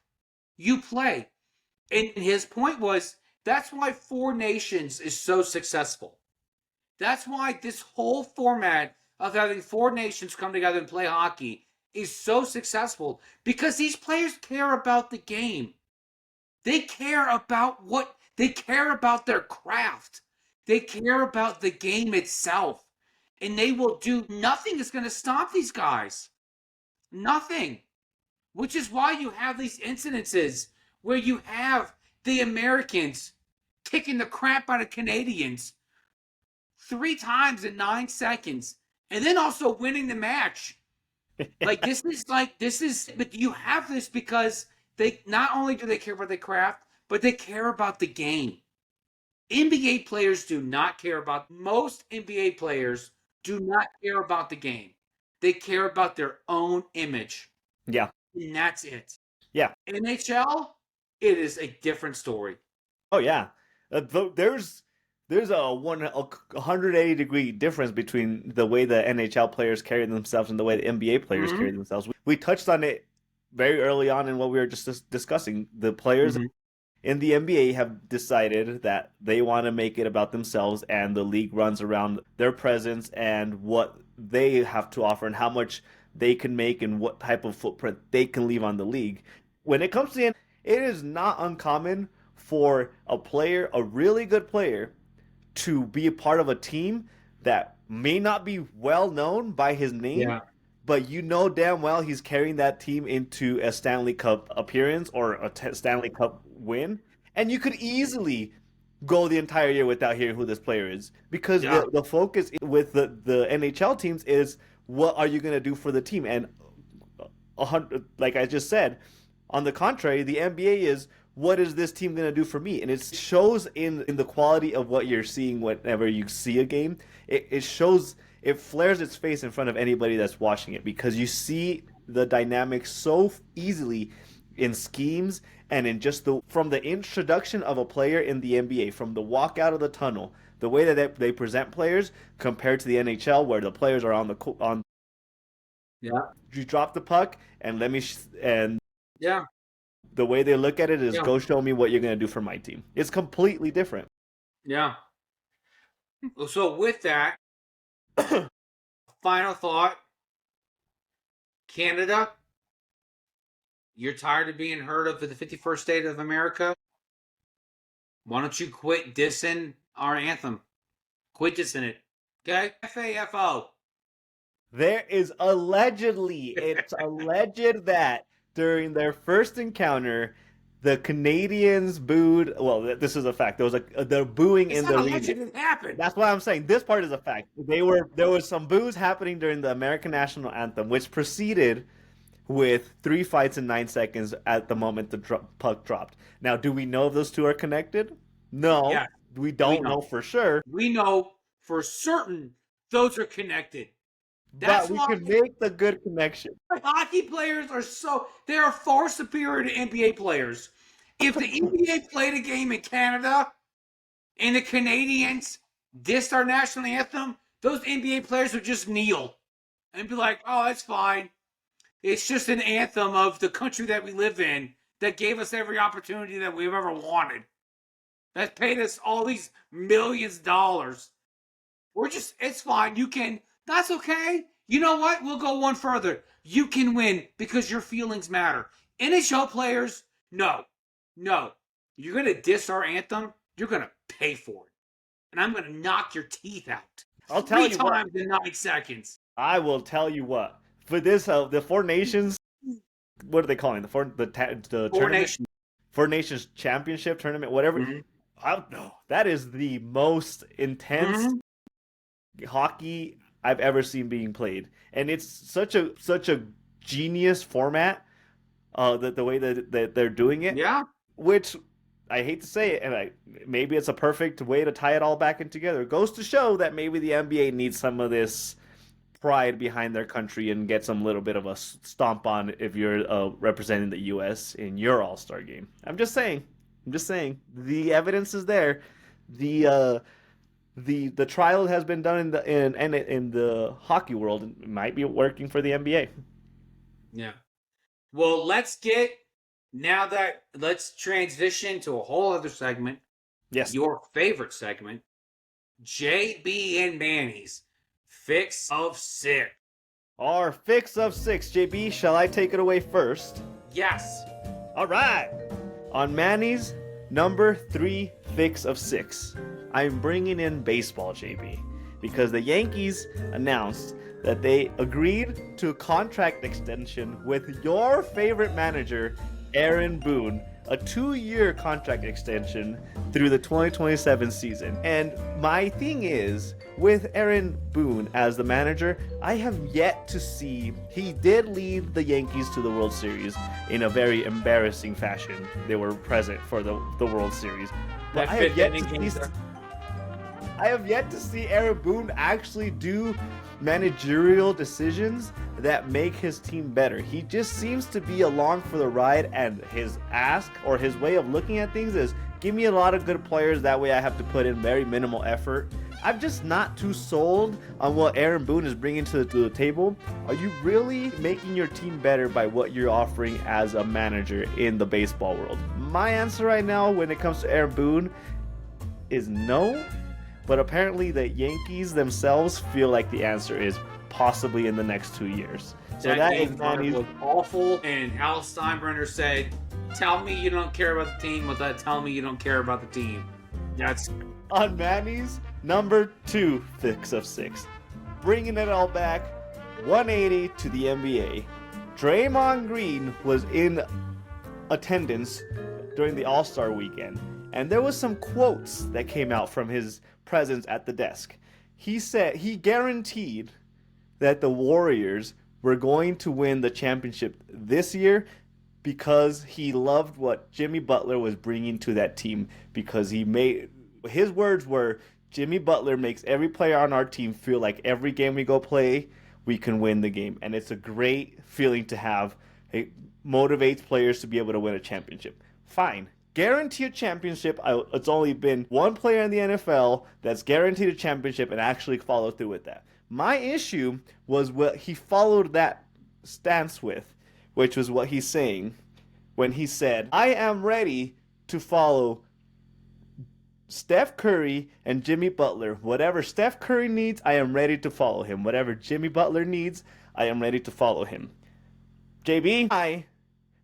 You play. And his point was, that's why Four Nations is so successful. That's why this whole format of having Four Nations come together and play hockey is so successful because these players care about the game. They care about their craft. They care about the game itself. And they will do nothing is going to stop these guys. Nothing. which is why you have these incidences where you have the Americans kicking the crap out of Canadians 3 times in 9 seconds and then also winning the match. But you have this because they not only do they care about the craft, but they care about the game. NBA players do not care about, most NBA players do not care about the game. They care about their own image. Yeah. And that's it. Yeah. NHL, it is a different story. Oh yeah. There's a 180-degree difference between the way the NHL players carry themselves and the way the NBA players carry themselves. We touched on it very early on in what we were just discussing. The players in the NBA have decided that they want to make it about themselves, and the league runs around their presence and what they have to offer and how much they can make and what type of footprint they can leave on the league. When it comes to it is not uncommon for a player, a really good player, to be a part of a team that may not be well known by his name, but you know damn well he's carrying that team into a Stanley Cup appearance or a Stanley Cup win, and you could easily go the entire year without hearing who this player is, because the focus with the NHL teams is what are you going to do for the team, and like I just said, on the contrary, the NBA is what is this team going to do for me? And it shows in the quality of what you're seeing whenever you see a game. It shows, it flares its face in front of anybody that's watching it, because you see the dynamics so easily in schemes and in just from the introduction of a player in the NBA, from the walk out of the tunnel, the way that they present players compared to the NHL, where the players are on you drop the puck and the way they look at it is go show me what you're going to do for my team. It's completely different. Yeah. So with that, final thought. Canada, you're tired of being heard of the 51st state of America? Why don't you quit dissing our anthem? Quit dissing it. Okay? FAFO. There is it's alleged that during their first encounter, the Canadians booed. Well, this is a fact. There was they're booing in the arena. It happened. That's why I'm saying this part is a fact. There was some boos happening during the American national anthem, which proceeded with 3 fights in 9 seconds at the moment the puck dropped. Now, do we know if those two are connected? No, we don't know for sure. We know for certain those are connected. But we can make the good connection. Hockey players they are far superior to NBA players. If the NBA played a game in Canada and the Canadians dissed our national anthem, those NBA players would just kneel and be like, oh, that's fine. It's just an anthem of the country that we live in that gave us every opportunity that we've ever wanted. That paid us all these millions of dollars. It's fine. That's okay. You know what? We'll go one further. You can win because your feelings matter. NHL players, no. You're going to diss our anthem, you're going to pay for it. And I'm going to knock your teeth out. I'll tell you 3 times in 9 seconds. I will tell you what. For this, the Four Nations, what are they calling the tournament? Four Nations Championship tournament, whatever. I don't know. That is the most intense hockey I've ever seen being played, and it's such a genius format. The way that they're doing it, which I hate to say it, and maybe it's a perfect way to tie it all back in together. It goes to show that maybe the NBA needs some of this pride behind their country and get some little bit of a stomp on if you're representing the U.S. in your All-Star game. I'm just saying. The evidence is there. The trial has been done in the hockey world. It might be working for the NBA. Yeah. Well, let's transition to a whole other segment. Yes. Your favorite segment, JB and Manny's Fix of 6. Our Fix of 6, JB. Shall I take it away first? Yes. All right. On Manny's number 3 Fix of 6, I'm bringing in baseball, JB, because the Yankees announced that they agreed to a contract extension with your favorite manager, Aaron Boone, a 2-year contract extension through the 2027 season. And my thing is, with Aaron Boone as the manager, I have yet to see. He did lead the Yankees to the World Series in a very embarrassing fashion. They were present for the World Series. But That fifth inning game. I have yet to see Aaron Boone actually do managerial decisions that make his team better. He just seems to be along for the ride, and his ask or his way of looking at things is, give me a lot of good players, that way I have to put in very minimal effort. I'm just not too sold on what Aaron Boone is bringing to the table. Are you really making your team better by what you're offering as a manager in the baseball world? My answer right now when it comes to Aaron Boone is no. But apparently the Yankees themselves feel like the answer is possibly in the next 2 years. So that is Manny's. Was awful, and Al Steinbrenner said, "Tell me you don't care about the team without telling me you don't care about the team." That's On Manny's number 2 fix of 6. Bringing it all back, 180 to the NBA. Draymond Green was in attendance during the All-Star weekend, and there was some quotes that came out from his presence at the desk. He said he guaranteed that the Warriors were going to win the championship this year because he loved what Jimmy Butler was bringing to that team, because his words were, Jimmy Butler makes every player on our team feel like every game we go play, we can win the game. And it's a great feeling to have. It motivates players to be able to win a championship. Fine. Guarantee a championship. It's only been one player in the NFL that's guaranteed a championship and actually followed through with that. My issue was what he followed that stance with, which was what he's saying when he said, I am ready to follow Steph Curry and Jimmy Butler. Whatever Steph Curry needs, I am ready to follow him. Whatever Jimmy Butler needs, I am ready to follow him. JB, I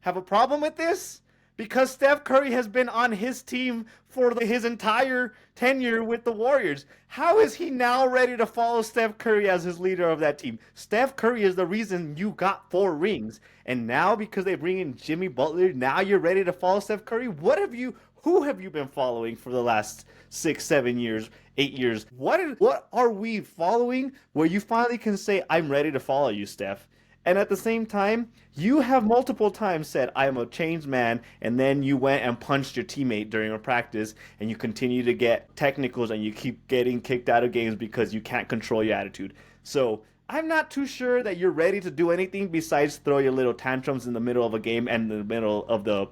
have a problem with this, because Steph Curry has been on his team for his entire tenure with the Warriors. How is he now ready to follow Steph Curry as his leader of that team? Steph Curry is the reason you got 4 rings. And now because they bring in Jimmy Butler, now you're ready to follow Steph Curry? Who have you been following for the last 6, 7 years, 8 years? What are we following where you finally can say, I'm ready to follow you, Steph? And at the same time, you have multiple times said, I am a changed man, and then you went and punched your teammate during a practice, and you continue to get technicals, and you keep getting kicked out of games because you can't control your attitude. So I'm not too sure that you're ready to do anything besides throw your little tantrums in the middle of a game and in the middle of the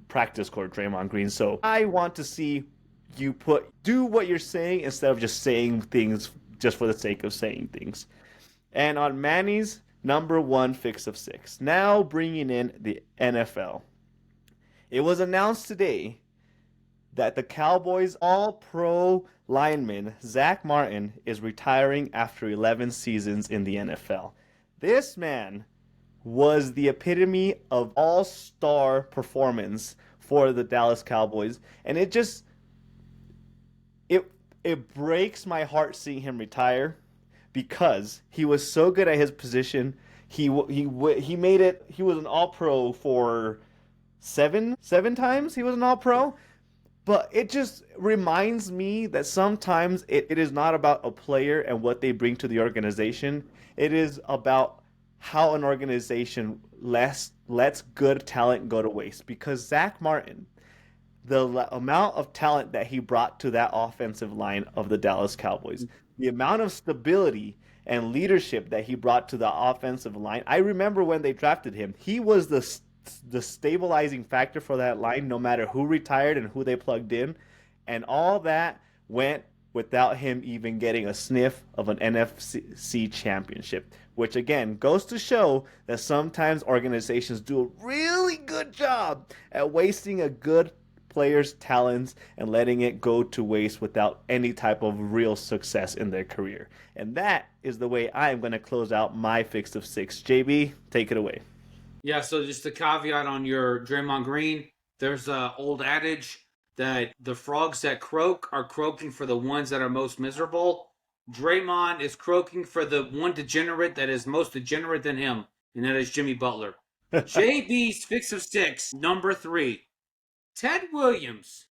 practice court, Draymond Green. So I want to see you do what you're saying instead of just saying things just for the sake of saying things. And on Manny's number 1 fix of 6. Now bringing in the NFL. It was announced today that the Cowboys All-Pro lineman Zach Martin is retiring after 11 seasons in the NFL. This man was the epitome of all-star performance for the Dallas Cowboys, and it breaks my heart seeing him retire, because he was so good at his position. He made it. He was an All-Pro for seven times. He was an All-Pro. But it just reminds me that sometimes it is not about a player and what they bring to the organization. It is about how an organization lets good talent go to waste. Because Zach Martin, the amount of talent that he brought to that offensive line of the Dallas Cowboys, the amount of stability and leadership that he brought to the offensive line. I remember when they drafted him, he was the stabilizing factor for that line, no matter who retired and who they plugged in. And all that went without him even getting a sniff of an NFC championship, which again goes to show that sometimes organizations do a really good job at wasting a good players' talents and letting it go to waste without any type of real success in their career. And that is the way I am going to close out my fix of 6. JB, take it away. Yeah, so just a caveat on your Draymond Green, there's an old adage that the frogs that croak are croaking for the ones that are most miserable. Draymond is croaking for the one degenerate that is most degenerate than him, and that is Jimmy Butler. JB's fix of 6, number 3. Ted Williams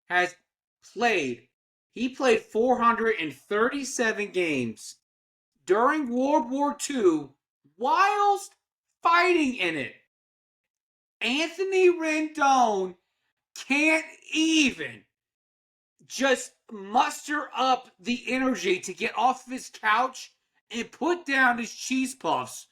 has played, he played 437 games during World War II whilst fighting in it. Anthony Rendon can't even just muster up the energy to get off of his couch and put down his cheese puffs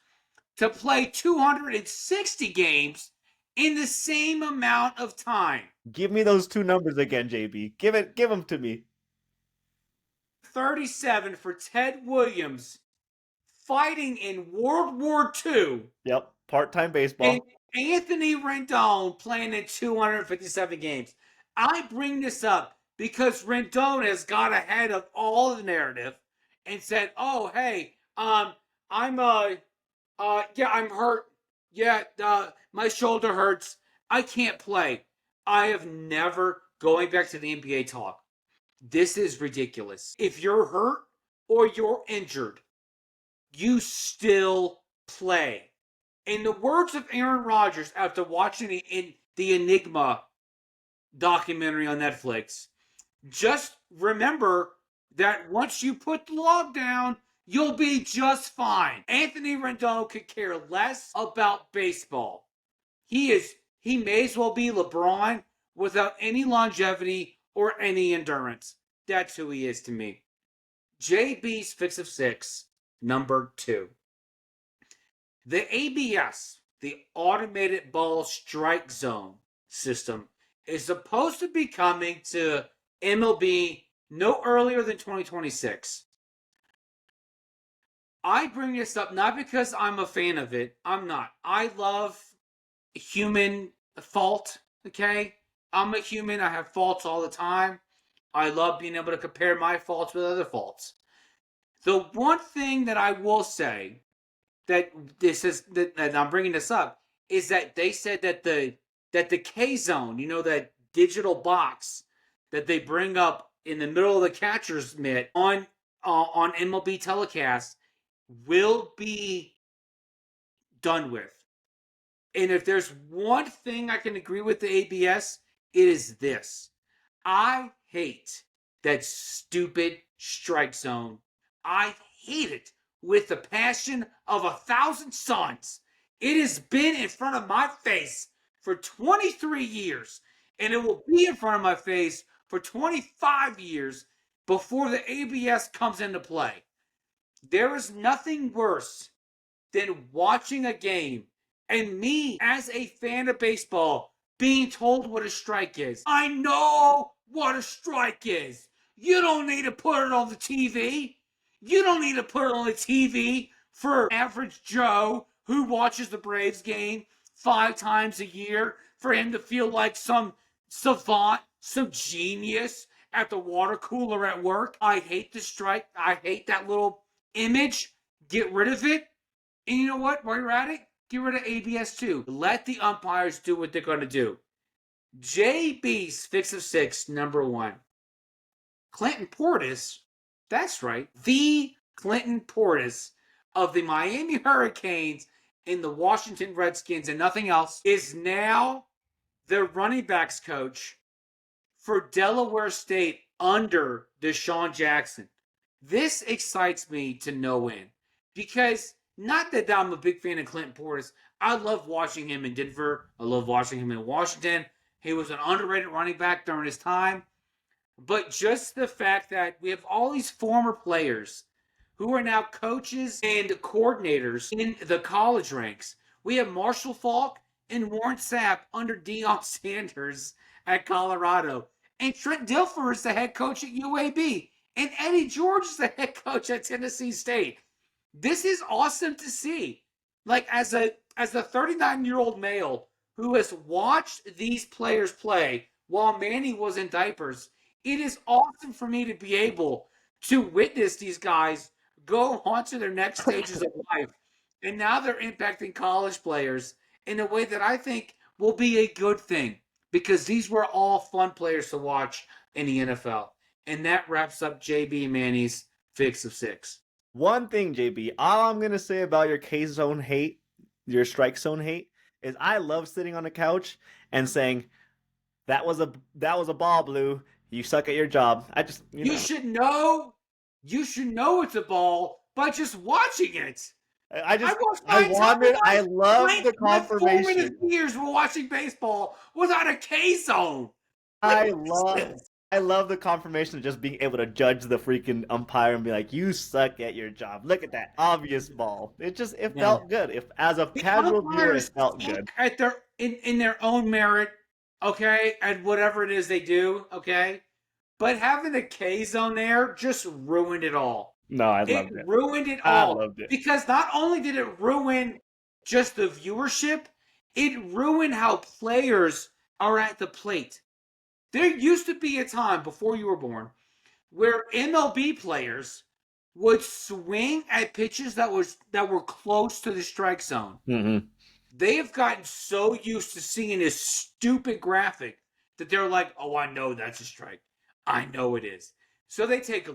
to play 260 games in the same amount of time. Give me those two numbers again, JB. Give them to me. 37 for Ted Williams fighting in World War II. Yep, part-time baseball. And Anthony Rendon playing in 257 games. I bring this up because Rendon has got ahead of all of the narrative and said, "Oh, hey, I'm hurt. Yeah, my shoulder hurts. I can't play." I have never, going back to the NBA talk, this is ridiculous. If you're hurt or you're injured, you still play. In the words of Aaron Rodgers after watching the Enigma documentary on Netflix, just remember that once you put the log down, you'll be just fine. Anthony Rendon could care less about baseball. He may as well be LeBron without any longevity or any endurance. That's who he is to me. JB's fix of 6, number 2. The ABS, the Automated Ball Strike Zone system, is supposed to be coming to MLB no earlier than 2026. I bring this up not because I'm a fan of it. I'm not. I love human fault, okay? I'm a human. I have faults all the time. I love being able to compare my faults with other faults. The one thing that I will say that I'm bringing this up is that they said that the K zone, that digital box that they bring up in the middle of the catcher's mitt on MLB telecast will be done with. And if there's one thing I can agree with the ABS, it is this. I hate that stupid strike zone. I hate it with the passion of 1,000 suns. It has been in front of my face for 23 years, and it will be in front of my face for 25 years before the ABS comes into play. There is nothing worse than watching a game and me, as a fan of baseball, being told what a strike is. I know what a strike is. You don't need to put it on the TV. You don't need to put it on the TV for average Joe who watches the Braves game 5 times a year for him to feel like some savant, some genius at the water cooler at work. I hate the strike. I hate that little image. Get rid of it. And you know what? While you're at it, get rid of ABS too. Let the umpires do what they're going to do. JB's fix of 6, number 1. Clinton Portis, that's right, the Clinton Portis of the Miami Hurricanes and the Washington Redskins and nothing else, is now the running backs coach for Delaware State under Deshaun Jackson. This excites me to no end because not that I'm a big fan of Clinton Portis. I love watching him in Denver. I love watching him in Washington. He was an underrated running back during his time. But just the fact that we have all these former players who are now coaches and coordinators in the college ranks. We have Marshall Faulk and Warren Sapp under Deion Sanders at Colorado. And Trent Dilfer is the head coach at UAB. And Eddie George is the head coach at Tennessee State. This is awesome to see. Like, as a 39-year-old male who has watched these players play while Manny was in diapers, it is awesome for me to be able to witness these guys go on to their next stages of life. And now they're impacting college players in a way that I think will be a good thing because these were all fun players to watch in the NFL. And that wraps up JB and Manny's Fix of 6. One thing, JB, all I'm gonna say about your K zone hate, your strike zone hate, is I love sitting on the couch and saying, that was a ball, Blue. You suck at your job. I just You should know it's a ball by just watching it. I watched 9 times. I love the My 4 minutes confirmation. years were watching baseball without a K zone. I love the confirmation of just being able to judge the freaking umpire and be like, "You suck at your job. Look at that obvious ball." It felt good. If as a casual viewer, it felt good. At in their own merit, okay, at whatever it is they do, okay. But having the K zone there just ruined it all. No, I loved it. Ruined it I all. loved it. Because not only did it ruin just the viewership, it ruined how players are at the plate. There used to be a time before you were born where MLB players would swing at pitches that were close to the strike zone. Mm-hmm. They have gotten so used to seeing this stupid graphic that they're like, "Oh, I know that's a strike. I know it is." So they take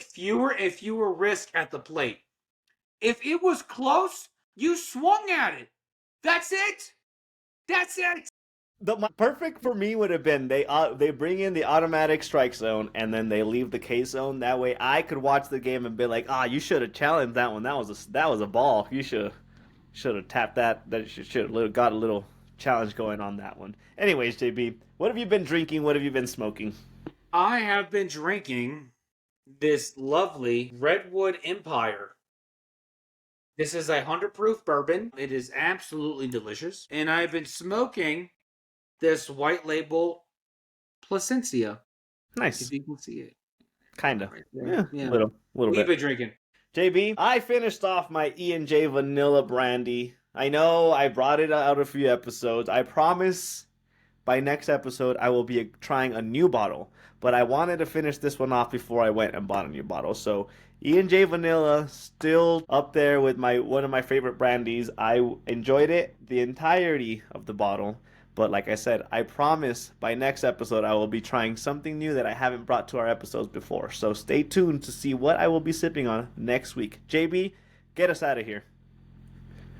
fewer and fewer risks at the plate. If it was close, you swung at it. That's it. That's it. Perfect for me would have been they bring in the automatic strike zone and then they leave the K zone. That way I could watch the game and be like, you should have challenged that one. That was a ball. You should have tapped that. That should have got a little challenge going on that one. Anyways, JB, what have you been drinking? What have you been smoking? I have been drinking this lovely Redwood Empire. This is 100 proof bourbon. It is absolutely delicious. And I've been smoking this white label Placencia. Nice. If you can see it. Kinda. Right Yeah. Little what bit. have you been drinking? JB, I finished off my E&J Vanilla Brandy. I know I brought it out a few episodes. I promise by next episode I will be trying a new bottle. But I wanted to finish this one off before I went and bought a new bottle. So E&J Vanilla still up there with one of my favorite brandies. I enjoyed it the entirety of the bottle. But like I said, I promise by next episode I will be trying something new that I haven't brought to our episodes before. So stay tuned to see what I will be sipping on next week. JB, get us out of here.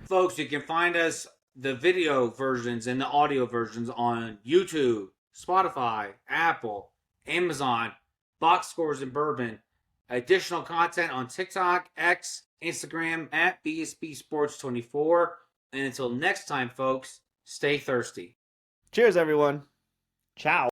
Folks, you can find us, the video versions and the audio versions, on YouTube, Spotify, Apple, Amazon, Box Scores and Bourbon. Additional content on TikTok, X, Instagram at BSB Sports 24. And until next time, folks, stay thirsty. Cheers, everyone. Ciao.